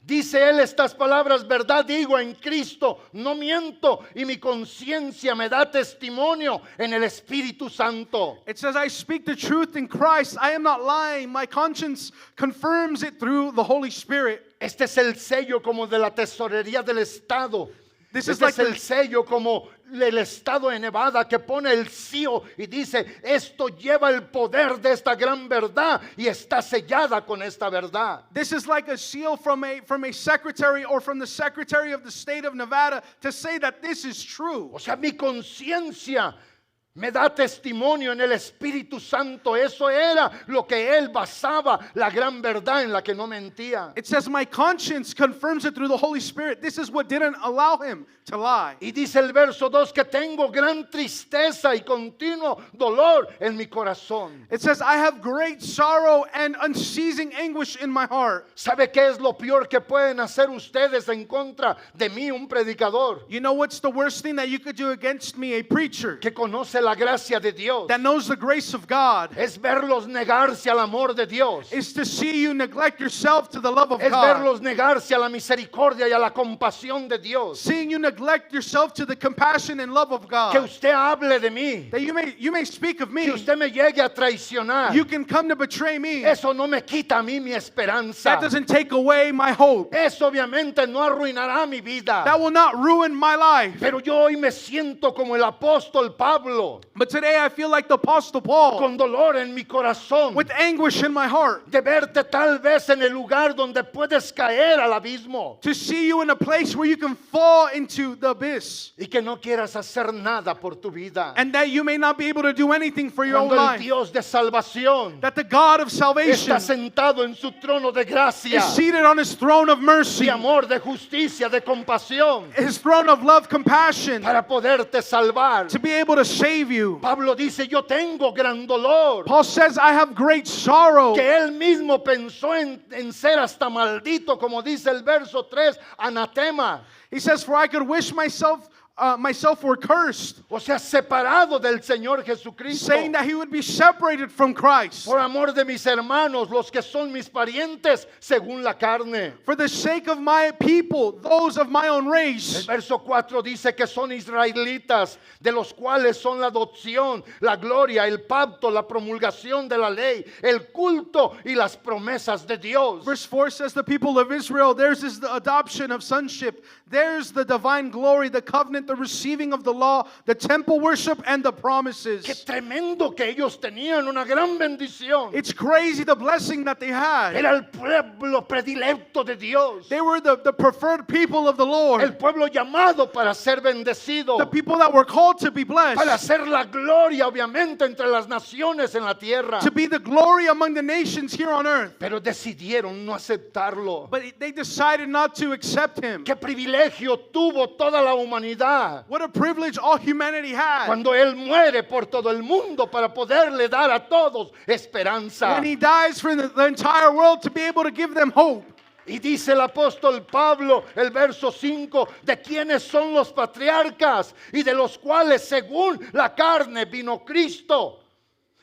Dice él estas palabras: verdad digo en Cristo, no miento, y mi conciencia me da testimonio en el Espíritu Santo. It says, I speak the truth in Christ. I am not lying. My conscience confirms it through the Holy Spirit. Este es el sello como de la tesorería del Estado. This is Este like es el sello como el Estado de Nevada que pone el sello y dice: esto lleva el poder de esta gran verdad y está sellada con esta verdad. This is like a seal from a secretary or from the secretary of the state of Nevada to say that this is true. O sea, mi conciencia me da testimonio en el Espíritu Santo. Eso era lo que él basaba la gran verdad en la que no mentía. It says, my conscience confirms it through the Holy Spirit. This is what didn't allow him to lie. Y dice el verso 2 que tengo gran tristeza y continuo dolor en mi corazón. It says, I have great sorrow and unceasing anguish in my heart. ¿Sabe qué es lo peor que pueden hacer ustedes en contra de mí, un predicador? You know what's the worst thing that you could do against me, a preacher Que conoce la gracia de Dios. that knows the grace of God, Es verlos negarse al amor de Dios. is to see you neglect yourself to the love of Es God. verlos negarse a la misericordia y a la compasión de Dios. Seeing you neglect yourself to the compassion and love of Que God. usted hable de mí. That you may speak of Que me. usted me llegue a traicionar. You can come to betray me. Eso no me quita a mí mi esperanza. That doesn't take away my hope. Eso obviamente no arruinará mi vida. That will not ruin my life. Pero yo hoy me siento como el apóstol Pablo, But today I feel like the Apostle Paul, con dolor en mi corazón, with anguish in my heart, de verte tal vez en el lugar donde puedes caer al abismo to see you in a place where you can fall into the abyss, y que no quieras hacer nada por tu vida. and that you may not be able to do anything for your own Cuando el life. Dios de salvación That the God of salvation está sentado en su trono de gracia, is seated on His throne of mercy, de amor, de justicia, de compasión, His throne of love, compassion, para poderte salvar, to be able to save save you. Pablo dice, yo tengo gran dolor. Paul says, I have great sorrow. Que él mismo pensó en ser hasta maldito, como dice el verso 3, anatema. He says, for I could wish myself were cursed. O sea, separado del Señor Jesucristo. Saying that he would be separated from Christ. Por amor de mis hermanos, los que son mis parientes, según la carne. For the sake of my people, those of my own El race. verso 4 dice que son israelitas, de los cuales son la adopción, la gloria, el pacto, la promulgación de la ley, el culto y las promesas de Dios. Verse 4 says, the people of Israel, theirs is the adoption of sonship. There's the divine glory, the covenant, the receiving of the law, the temple worship, and the promises. Qué tremendo que ellos tenían una gran bendición. It's crazy the blessing that they had. Era el pueblo predilecto de Dios. They were the preferred people of the El Lord. pueblo llamado para ser bendecido. The people that were called to be Para blessed. hacer la gloria, obviamente, entre las naciones en la tierra. To be the glory among the nations here on earth. Pero decidieron no aceptarlo. But they decided not to accept him. Qué privilegio tuvo toda la humanidad What a privilege all humanity had. cuando Él muere por todo el mundo para poderle dar a todos esperanza. When he dies for the entire world to be able to give them hope. Y dice el apóstol Pablo, el verso 5, de quienes son los patriarcas y de los cuales según la carne vino Cristo,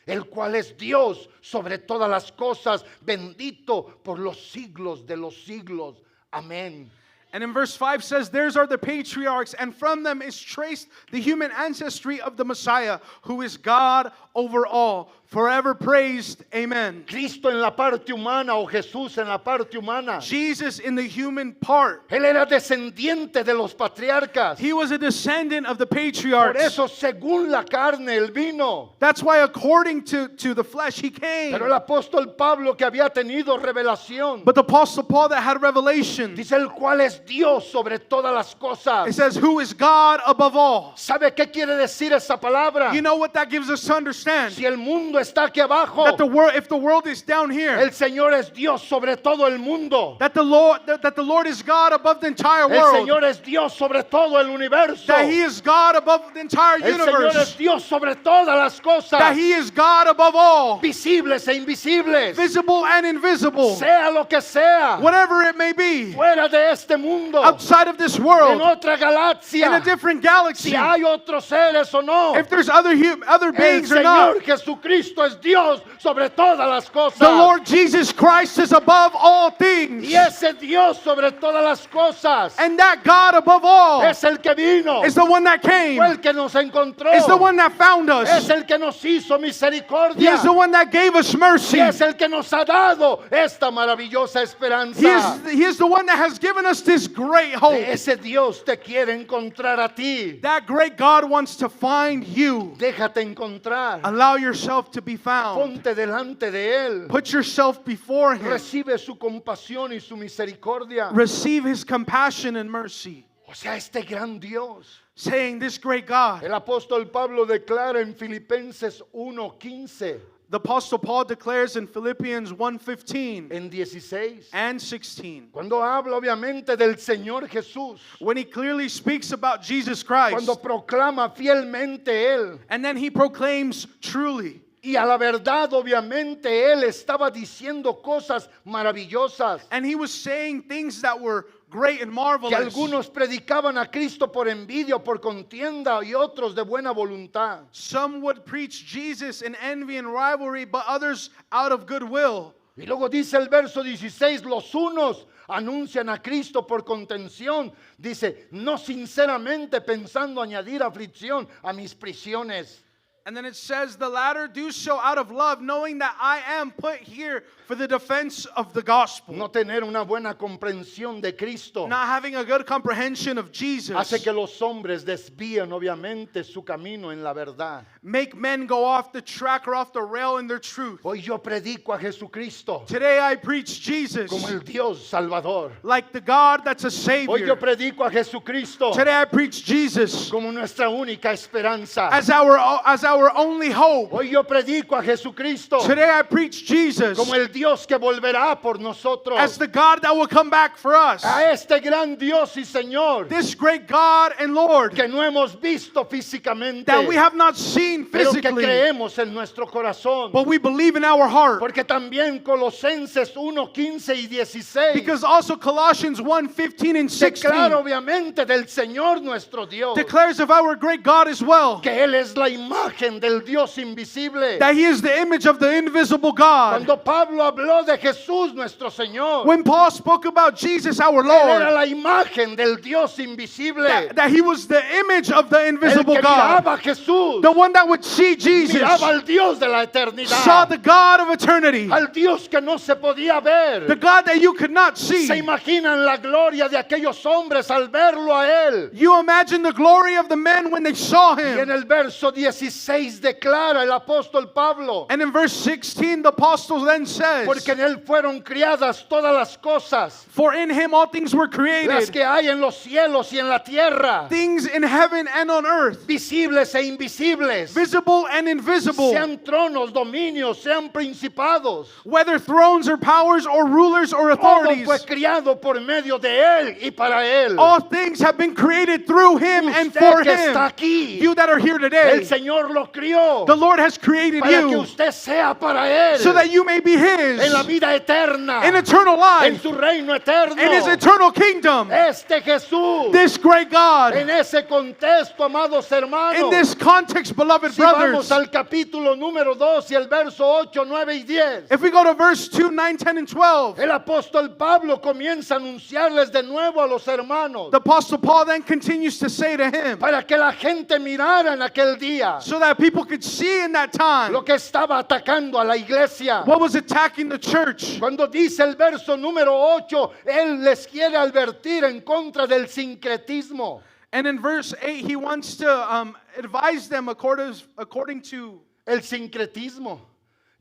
el cual es Dios sobre todas las cosas, bendito por los siglos de los siglos. Amén. And in verse 5 says, theirs are the patriarchs, and from them is traced the human ancestry of the Messiah, who is God over all, forever praised. Amen. Cristo en la parte humana o Jesús en la parte humana. Jesus in the human part. Él era descendiente de los patriarcas. He was a descendant of the Por patriarchs. eso, según la carne, Él vino. That's why according to the flesh he came. Pero el apóstol Pablo, que había tenido revelación, But the apostle Paul that had revelation, dice el cual es Dios sobre todas las it cosas. says, who is God above all. ¿Sabe qué quiere decir esa palabra? You know what that gives us to understand? Si el mundo está aquí abajo, That the world, if the world is down here, el Señor es Dios sobre todo el mundo. that the Lord is God above the entire El world. Señor es Dios sobre todo el universo. That he is God above the entire El Señor es universe. Dios sobre todas las cosas, That he is God above all, visibles e invisibles, visible and invisible. sea lo que sea, Whatever it may be, fuera de este mundo, outside of this en world, otra in galaxia, a different galaxy, si hay otros seres o no. if there's other El beings or not, Señor Jesucristo es Dios sobre todas las cosas. the Lord Jesus Christ is above all things. Y ese Dios sobre todas las cosas And that God above all es el que vino, is the one that came, fue el que nos encontró, is the one that found es us. el que nos hizo He misericordia, is the one that gave us mercy. y es el que nos ha dado esta maravillosa esperanza. He is the one that has given us this great hope. Ese Dios te quiere encontrar a ti. That great God wants to find you. Déjate encontrar. Allow yourself to be found. Ponte delante de Él. Put yourself before Him. Recibe su compasión y su misericordia. Receive His compassion and mercy. O sea, este gran Dios. Saying, this great God. El apóstol Pablo declara en Filipenses 1:15, The Apostle Paul declares in Philippians 1:15 en 16, and 16. cuando habla obviamente del Señor Jesús, When he clearly speaks about Jesus Christ. cuando proclama fielmente Él. And then he proclaims truly. Y a la verdad, obviamente, Él estaba diciendo cosas maravillosas. And he was saying things that were great and marvelous. Que algunos predicaban a Cristo por envidia o por contienda y otros de buena voluntad. Some would preach Jesus in envy and rivalry, but others out of goodwill. Y luego dice el verso 16, los unos anuncian a Cristo por contención, dice, no sinceramente pensando añadir aflicción a mis prisiones. And then it says, the latter do so out of love, knowing that I am put here for the defense of the gospel. No tener una buena comprensión de Cristo Not having a good comprehension of Jesus hace que los hombres desvíen obviamente su camino en la verdad. make men go off the track or off the rail in their truth. Hoy yo predico a Jesucristo Today I preach Jesus como el Dios Salvador. like the God that's a Hoy yo Savior. predico a Jesucristo Today I preach Jesus como nuestra única esperanza. as our only hope. Hoy yo predico a Jesucristo Today I preach Jesus como el Dios que volverá por as nosotros. the God that will come back for us. A este gran Dios y Señor This great God and Lord que no hemos visto físicamente, that we have not seen pero que physically, creemos en nuestro corazón. but we believe in our heart. Porque también Colosenses 1, 15 y 16 Because also Colossians 1, 15 and 16 declara obviamente del Señor nuestro Dios declares of our great God as well, que Él es la imagen del Dios invisible. that He is the image of the invisible God. Cuando Pablo habló de Jesús nuestro Señor, When Paul spoke about Jesus our Él era Lord, la imagen del Dios invisible. that He was the image of the El invisible que God. miraba a Jesús, The one that would see Jesus miraba al Dios de la saw eternidad, the God of eternity, al Dios que no se podía ver. the God that you could not see. Se imaginan la gloria de aquellos hombres al verlo a Él. You imagine the glory of the men when they saw Y en Him. el verso 16 declara el apóstol Pablo, And in verse 16, the apostle then says, porque en Él fueron criadas todas las cosas, for in Him all things were las created, que hay en los cielos y en la tierra, things in heaven and on earth, visibles e invisibles, visible and invisible, sean tronos, dominios, sean principados. whether thrones or powers or rulers or Todo authorities. fue criado por medio de Él y para Él. All things have been created through Him and Usted for que está Him. aquí, You that are here el today, Señor lo crió the Lord has created para que you usted sea para Él so that you may be en la His vida eterna, in eternal en life, su reino eterno. in His eternal kingdom. Este Jesús, This great God, en ese contexto, amados hermanos, in this context, beloved si vamos brothers, al capítulo número 2 y el verso 8, 9 y 10, if we go to verse 2, 9, 10, and 12, el apóstol Pablo comienza a anunciarles de nuevo a los hermanos the Apostle Paul then continues to say to him, para que la gente mirara en aquel día so that people could see in that time lo que estaba atacando a la iglesia. what was attacking the church. Cuando dice el verso número 8, él les quiere advertir en contra del sincretismo. And in verse 8, he wants to advise them according to, El sincretismo.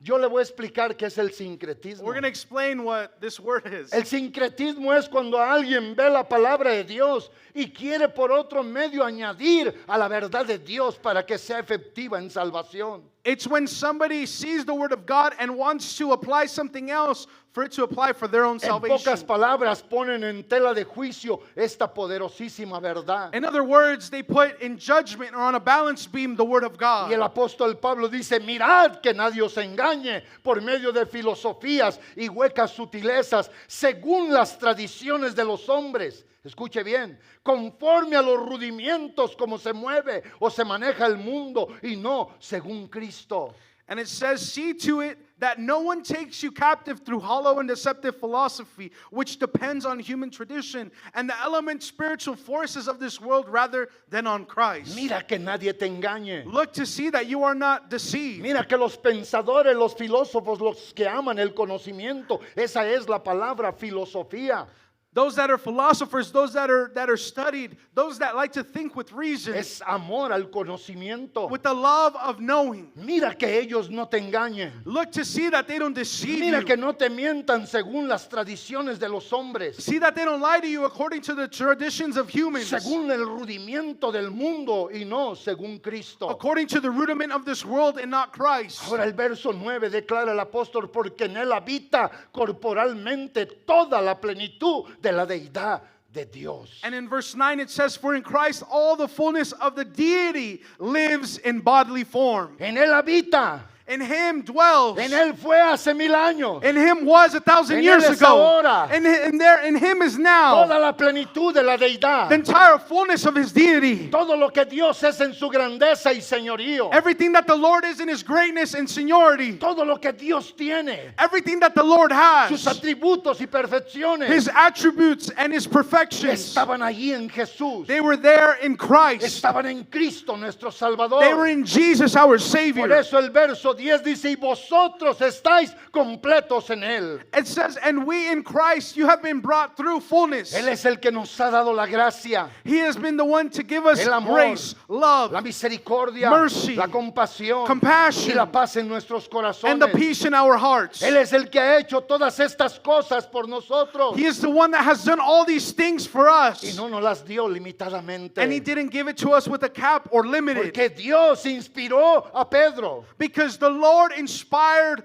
Yo le voy a explicar qué es el sincretismo. we're going to explain what this word is. El sincretismo es cuando alguien ve la palabra de Dios y quiere por otro medio añadir a la verdad de Dios para que sea efectiva en salvación. It's when somebody sees the word of God and wants to apply something else for it to apply for their own En salvation. pocas palabras ponen en tela de juicio esta poderosísima verdad. In other words, they put in judgment or on a balance beam the word of Y el God. apóstol Pablo dice, mirad que nadie os engañe por medio de filosofías y huecas sutilezas, según las tradiciones de los hombres. Escuche bien, conforme a los rudimientos como se mueve o se maneja el mundo y no según Cristo. And it says, see to it that no one takes you captive through hollow and deceptive philosophy, which depends on human tradition and the element spiritual forces of this world rather than on Christ. Mira que nadie te engañe. Look to see that you are not deceived. Mira que los pensadores, los filósofos, los que aman el conocimiento, esa es la palabra filosofía. Those that are philosophers, those that are studied, those that like to think with reason, Es amor al conocimiento. with the love of knowing. Mira que ellos no te engañen. Look to see that they don't deceive Mira que you. no te mientan según las tradiciones de los hombres, See that they don't lie to you according to the traditions of humans, según el rudimiento del mundo y no según Cristo. according to the rudiment of this world and not Christ. Ahora el verso 9 declara el apóstol, porque en él habita corporalmente toda la plenitud de la deidad de Dios. And in verse 9 it says, for in Christ all the fullness of the deity lives in bodily form. En él habita, In Him dwells. en él fue hace 1000 años. In Him was 1,000 En years Él es ago. ahora. And in Him is now Toda la plenitud de la deidad. the entire fullness of His deity. Todo lo que Dios es en su grandeza y señorío. Everything that the Lord is in His greatness and seniority. Todo lo que Dios tiene. Everything that the Lord Sus has. atributos y perfecciones. His attributes and His perfections. Estaban allí en Jesús. They were there in Christ. Estaban en Cristo nuestro Salvador. They were in Jesus our Por Savior. eso el verso 10 dice, y vosotros estáis completos en Él. It says, and we in Christ, you have been brought through fullness. Él es el que nos ha dado la gracia, He has been the one to give us el amor, grace, love, la misericordia, mercy, la compasión compassion, y la paz en nuestros and the corazones. peace in our hearts. Él es el que ha hecho todas estas cosas por nosotros He is the one that has done all these things for us. y no nos las dio limitadamente. And he didn't give it to us with a cap or limited. Porque Dios inspiró a Pedro. Because the Lord inspired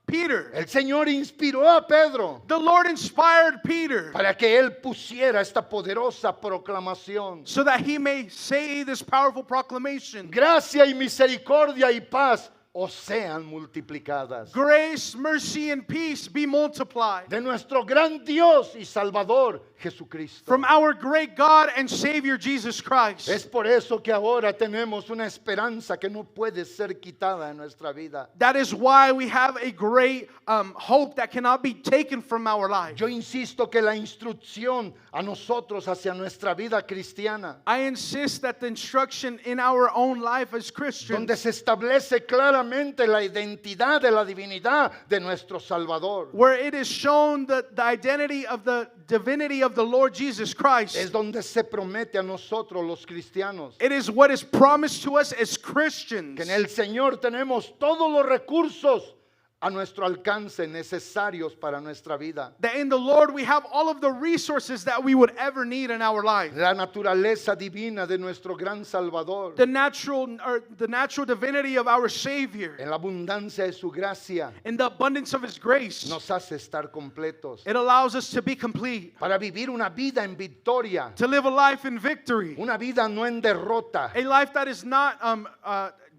Peter. El Señor inspiró a Pedro The Lord inspired Peter para que él pusiera esta poderosa proclamación. so that he may say this powerful proclamation. Gracia y misericordia y paz os sean multiplicadas. Grace, mercy, and peace be multiplied De nuestro gran Dios y Salvador Jesucristo. from our great God and Savior Jesus Christ. Es por eso que ahora tenemos una esperanza que no puede ser quitada en nuestra vida. That is why we have a great hope that cannot be taken from our life. Yo insisto que la instrucción a nosotros hacia nuestra vida cristiana, I insist that the instruction in our own life as Christians, donde se establece claramente la identidad de la divinidad de nuestro Salvador, where it is shown the identity of the divinity of the Lord Jesus Christ, es donde se promete a nosotros los cristianos it is what is promised to us as Christians. que en el Señor tenemos todos los recursos a nuestro alcance necesarios para nuestra vida. That in the Lord we have all of the resources that we would ever need in our life. La naturaleza divina de nuestro gran Salvador, The natural divinity of our Savior, en la abundancia de su gracia, in the abundance of His grace, nos hace estar completos it allows us to be complete, para vivir una vida en victoria, to live a life in victory, una vida no en derrota, a life that is not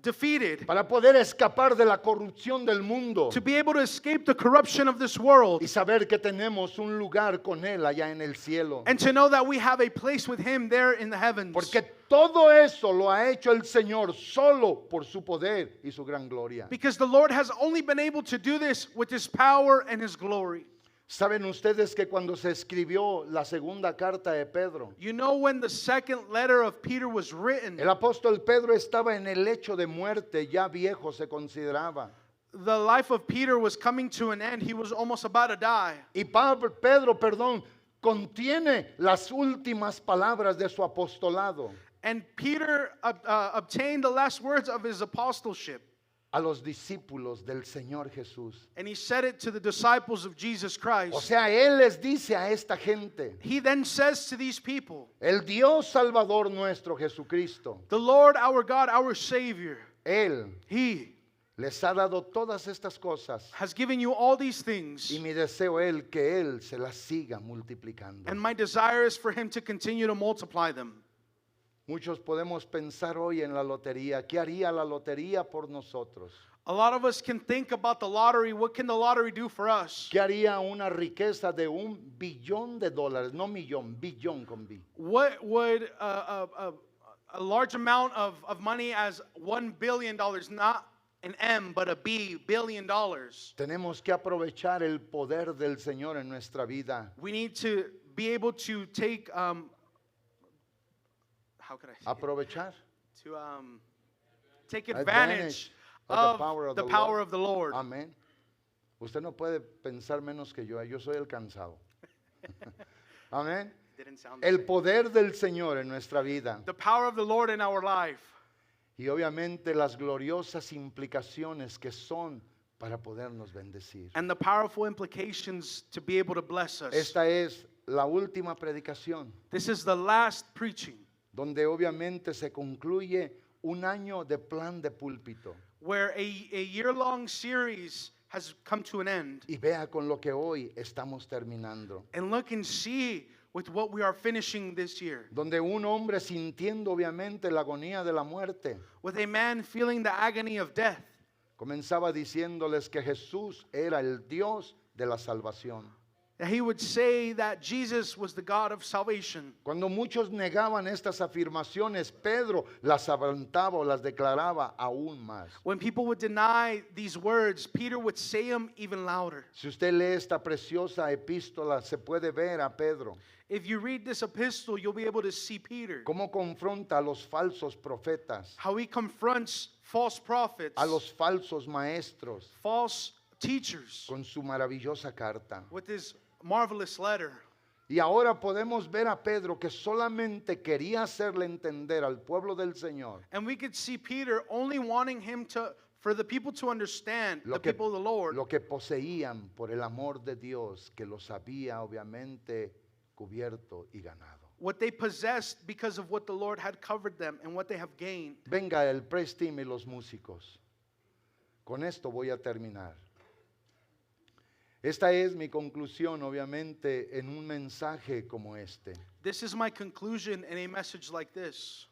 defeated, para poder escapar de la corrupción del mundo to be able to escape the corruption of this world, y saber que tenemos un lugar con Él allá en el cielo. and to know that we have a place with Him there in the heavens. Porque todo eso lo ha hecho el Señor solo por su poder y su gran gloria. Because the Lord has only been able to do this with His power and His glory. ¿Saben ustedes que cuando se escribió la segunda carta de Pedro, You know, when the second letter of Peter was written, el apóstol Pedro estaba en el lecho de muerte, ya viejo se consideraba? the life of Peter was coming to an end. He was almost about to die. Y Pedro, contiene las últimas palabras de su apostolado And Peter obtained the last words of his apostleship. a los discípulos del Señor Jesús. And he said it to the disciples of Jesus Christ. O sea, Él les dice a esta gente, He then says to these people, el Dios Salvador nuestro Jesucristo, the Lord our God, our Savior, Él He les ha dado todas estas cosas has given you all these things. y mi deseo es que Él se las siga multiplicando. And my desire is for Him to continue to multiply them. Muchos podemos pensar hoy en la lotería. ¿Qué haría la lotería por nosotros? A lot of us can think about the lottery. What can the lottery do for us? ¿Qué haría una riqueza de $1 billón? No millón, billón con B. What would a large amount of money as $1 billion, not an M, but a B, billion dollars? Tenemos que aprovechar el poder del Señor en nuestra vida. We need to be able to take, how could I say it? Aprovechar. To take advantage of the power of the Lord. Amén. Usted no puede pensar menos que yo soy el cansado. Amén. Didn't sound the El same. poder del Señor en nuestra vida. The power of the Lord in our life. Y obviamente las gloriosas implicaciones que son para podernos bendecir. And the powerful implications to be able to bless us. Esta es la última predicación, This is the last preaching donde obviamente se concluye un año de plan de púlpito. where a year-long series has come to an end. Y vea con lo que hoy estamos terminando. And look and see with what we are finishing this year. Donde un hombre sintiendo obviamente la agonía de la muerte, With a man feeling the agony of death. comenzaba diciéndoles que Jesús era el Dios de la salvación. That he would say that Jesus was the God of salvation. Cuando muchos negaban estas afirmaciones, Pedro las aventaba o las declaraba aún más. When people would deny these words, Peter would say them even louder. Si usted lee esta preciosa epístola, se puede ver a Pedro If you read this epistle, you'll be able to see Peter, cómo confronta a los falsos profetas, how he confronts false prophets, a los falsos maestros, false teachers, con su maravillosa carta. with his marvelous letter. Y ahora podemos ver a Pedro que solamente quería hacerle entender al pueblo del Señor And we could see Peter only wanting him to, for the people to understand, the people of the Lord, lo que poseían por el amor de Dios que los había obviamente cubierto y ganado. what they possessed because of what the Lord had covered them and what they have gained. Venga el praise team y los músicos. Con esto voy a terminar. Esta es mi conclusión, obviamente, en un mensaje como este. This is my conclusion in a message like this.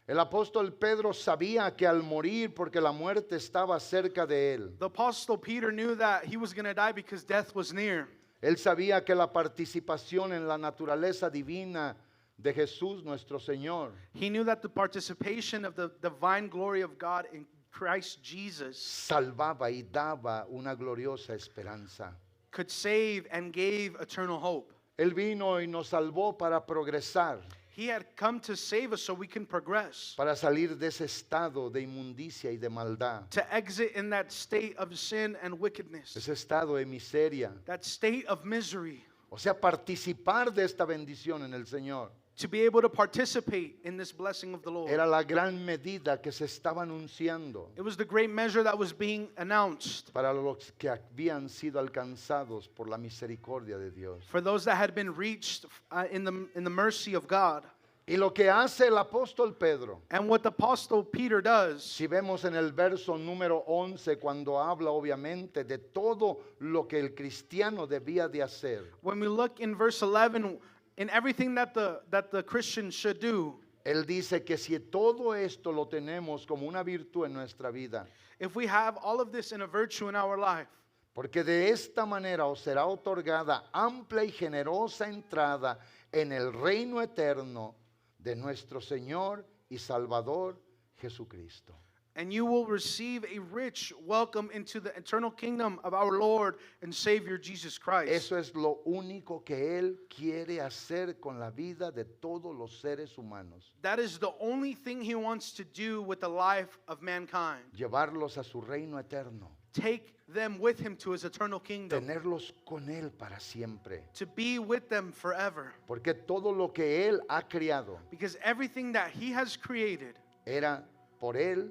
El apóstol Pedro sabía que al morir, porque la muerte estaba cerca de él, The apostle Peter knew that he was going to die because death was near. él sabía que la participación en la naturaleza divina de Jesús nuestro Señor He knew that the participation of the divine glory of God in Christ Jesus salvaba y daba una gloriosa esperanza. could save and gave eternal hope. Él vino y nos salvó para progresar, He had come to save us so we can progress, para salir de ese estado de inmundicia y de maldad, to exit in that state of sin and wickedness, ese estado de miseria. that state of misery, O sea, participar de esta bendición en el Señor to be able to participate in this blessing of the Lord. era la gran medida que se estaba anunciando It was the great measure that was being announced para los que habían sido alcanzados por la misericordia de Dios. for those that had been reached in the mercy of God. Y lo que hace el apóstol Pedro, And what the apostle Peter does, si vemos en el verso número 11, cuando habla obviamente de todo lo que el cristiano debía de hacer, when we look in verse 11, in everything that the Christian should do, él dice que si todo esto lo tenemos como una virtud en nuestra vida, if we have all of this in a virtue in our life, porque de esta manera os será otorgada amplia y generosa entrada en el reino eterno de nuestro Señor y Salvador Jesucristo. and you will receive a rich welcome into the eternal kingdom of our Lord and Savior Jesus Christ. Eso es lo único que Él quiere hacer con la vida de todos los seres humanos. That is the only thing he wants to do with the life of mankind. Llevarlos a su reino eterno. Take them with him to his eternal kingdom, Tenerlos con Él para siempre. to be with them forever. Porque todo lo que Él ha criado Because everything that he has created era por Él,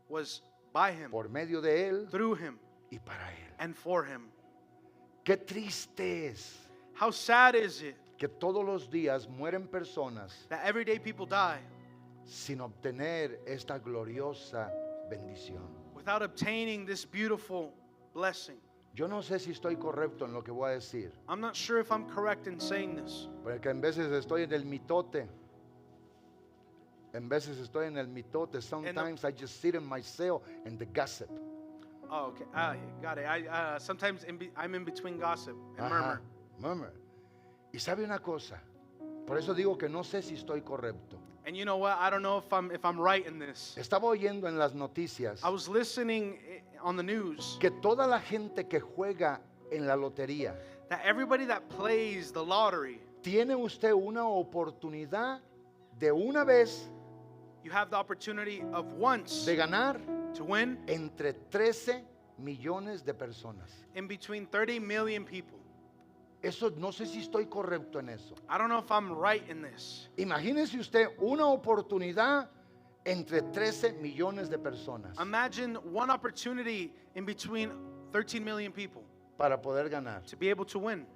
was by him, por medio de Él through him, y para Él. and for him. Qué triste es How sad is it que todos los días mueren personas that every day people die sin obtener esta gloriosa bendición. without obtaining this beautiful blessing? Yo no sé si estoy correcto en lo que voy a decir, I'm not sure if I'm correct in saying this. porque en veces estoy en el mitote. En veces estoy en el mitote. Sometimes I just sit in myself and the gossip. Oh, okay. Got it. Sometimes I'm in between gossip and Ajá, murmur. murmur. Y sabe una cosa, por eso digo que no sé si estoy correcto. And you know what? I don't know if I'm right in this. Estaba oyendo en las noticias I was listening on the news que toda la gente que juega en la lotería, that everybody that plays the lottery, tiene usted una oportunidad de una vez you have the opportunity of once de ganar to win entre 13 millones de personas. in between 30 million people. Eso no sé si estoy correcto en eso. I don't know if I'm right in this. Imagínese usted una oportunidad entre 13 millones de personas Imagine one opportunity in between 13 million people para poder ganar. to be able to win.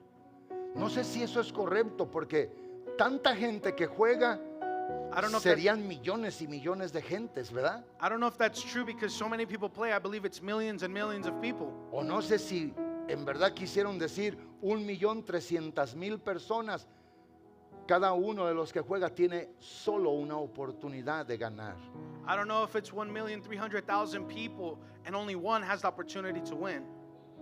No sé si eso es correcto porque tanta gente que juega I don't know if that, serían millones y millones de gentes, ¿verdad? I don't know if that's true because so many people play. I believe it's millions and millions of people. O no sé si en verdad quisieron decir 1.300.000 personas. Cada uno de los que juega tiene solo una oportunidad de ganar. I don't know if it's 1,300,000 people and only one has the opportunity to win.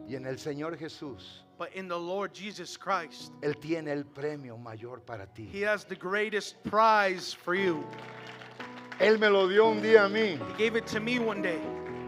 Y en el Señor Jesús, But in the Lord Jesus Christ, Él tiene el premio mayor para He ti. has the greatest prize for you. Él me lo dio un día a mí. He gave it to me one day.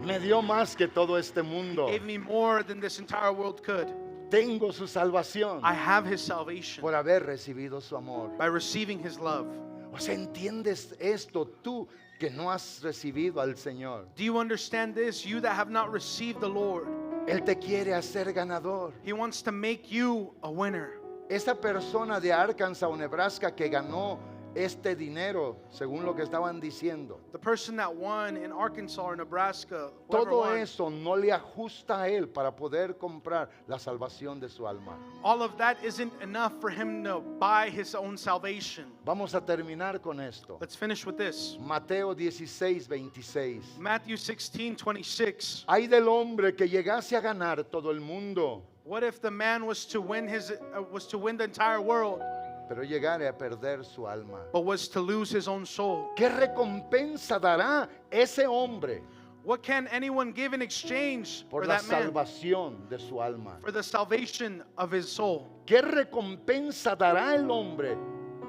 Me dio más que todo este mundo. He gave me more than this entire world could. tengo su salvación I have his salvation por haber recibido su amor. by receiving his love. O sea, ¿entiendes esto tú que no has recibido al Señor? Do you understand this? You that have not received the Lord, Él te quiere hacer ganador. he wants to make you a winner. Esa persona de Arkansas o Nebraska que ganó este dinero, según lo que estaban diciendo, The person that won in Arkansas or Nebraska, whoever todo won, eso no le ajusta a él para poder comprar la salvación de su alma. all of that isn't enough for him to buy his own salvation. Vamos a terminar con esto. Let's finish with this. Mateo 16:26. Matthew 16:26. Ay del hombre que llegase a ganar todo el mundo, What if the man was to win the entire world, pero llegare a perder su alma? but was to lose his own soul? ¿Qué recompensa dará ese hombre What can anyone give in exchange por for la that man, salvación de su alma? for the salvation of his soul? ¿Qué recompensa dará el hombre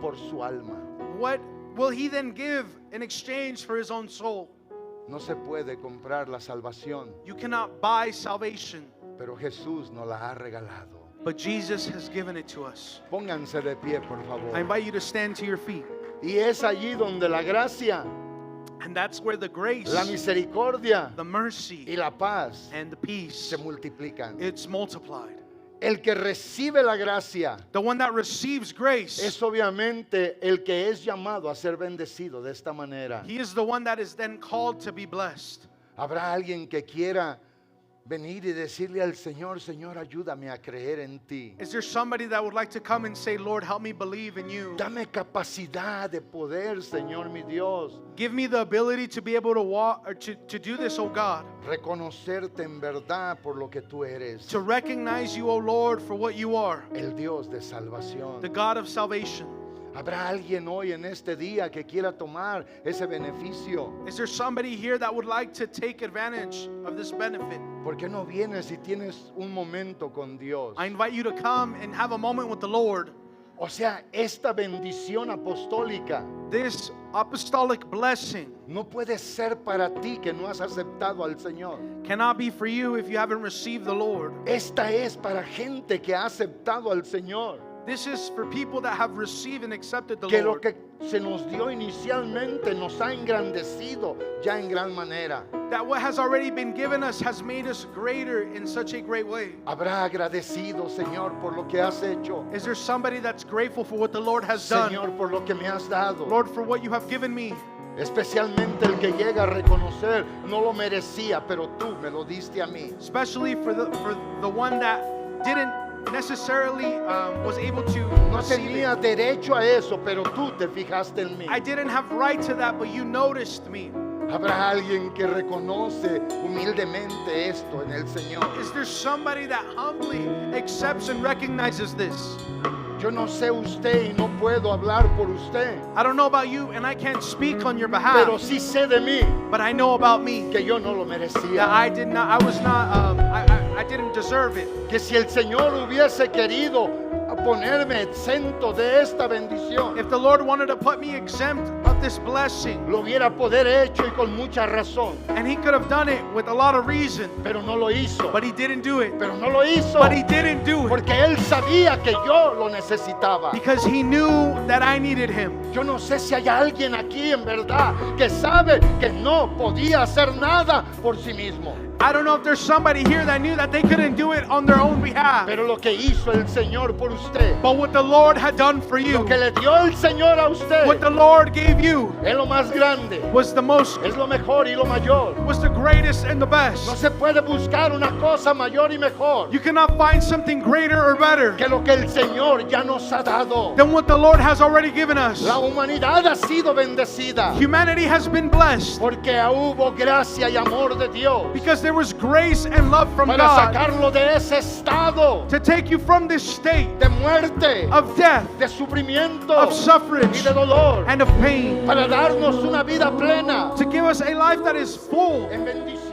por su alma? What will he then give in exchange for his own soul? No se puede comprar la salvación, You cannot buy salvation, pero Jesús nos la ha regalado. but Jesus has given it to us. Pónganse de pie, por I favor. invite you to stand to your feet. Y es allí donde la gracia, And that's where the grace, la misericordia the mercy, y la paz and the peace, se multiplican. it's multiplied. El que recibe la gracia The one that receives grace, es obviamente el que es llamado a ser bendecido de esta manera. he is the one that is then called to be blessed. Habrá alguien que quiera venir y decirle al Señor, Señor, ayúdame a creer en ti. Is there somebody that would like to come and say, Lord, help me believe in you? Dame capacidad de poder, Señor mi Dios, Give me the ability to be able to walk or to do this, oh God. reconocerte en verdad por lo que tú eres, To recognize you, oh Lord, for what you are, el Dios de salvación. the God of salvation. Habrá alguien hoy en este día que quiera tomar ese beneficio. Is there somebody here that would like to take advantage of this benefit? ¿Por qué no vienes y tienes un momento con Dios? I invite you to come and have a moment with the Lord. O sea, esta bendición apostólica This apostolic blessing no puede ser para ti que no has aceptado al Señor. cannot be for you if you haven't received the Lord. Esta es para gente que ha aceptado al Señor. This is for people that have received and accepted the Que lo Lord. que se nos dio inicialmente nos ha engrandecido ya en gran manera. That what has already been given us has made us greater in such a great way. Habrá agradecido, Señor, por lo que has hecho. Is there somebody that's grateful for what the Lord has done? Señor, por lo que me has dado. Lord, for what you have given me. Especialmente el que llega a reconocer, no lo merecía, pero tú me lo diste a mí. Especially for the one that didn't necessarily was able to No receive tenía it. derecho a eso, pero tú te fijaste en mí. I didn't have right to that, but you noticed me. Habrá alguien que reconoce humildemente esto en el Señor. Is there somebody that humbly accepts and recognizes this? Yo no sé usted y no puedo hablar por usted, I don't know about you, and I can't speak on your pero behalf, sí sé de mí but I know about me que yo no lo that merecía. I didn't deserve it. Que si el Señor hubiese querido ponerme exento de esta bendición, If the Lord wanted to put me exempt of this blessing, lo hubiera poder hecho y con mucha razón, and He could have done it with a lot of reason, pero no lo hizo. but He didn't do it. Pero no lo hizo But He didn't do it porque Él sabía que yo lo necesitaba. because He knew that I needed Him. Yo no sé si hay alguien aquí en verdad que sabe que no podía hacer nada por sí mismo. I don't know if there's somebody here that knew that they couldn't do it on their own behalf. Pero lo que hizo el Señor por usted, But what the Lord had done for you, lo que le dio el Señor a usted, what the Lord gave you, es lo más grande, was the es lo mejor y lo mayor. greatest and the No best. se puede buscar una cosa mayor y mejor You cannot find something greater or better que lo que el Señor ya nos ha dado. than what the Lord has already given us. La humanidad ha sido bendecida Humanity has been blessed porque hubo gracia y amor de Dios because there was grace and love from para God sacarlo de ese estado to take you from this state de muerte, of death, de sufrimiento of y suffrage, de dolor, and of pain, para darnos una vida plena to give us a life that is full en bendición.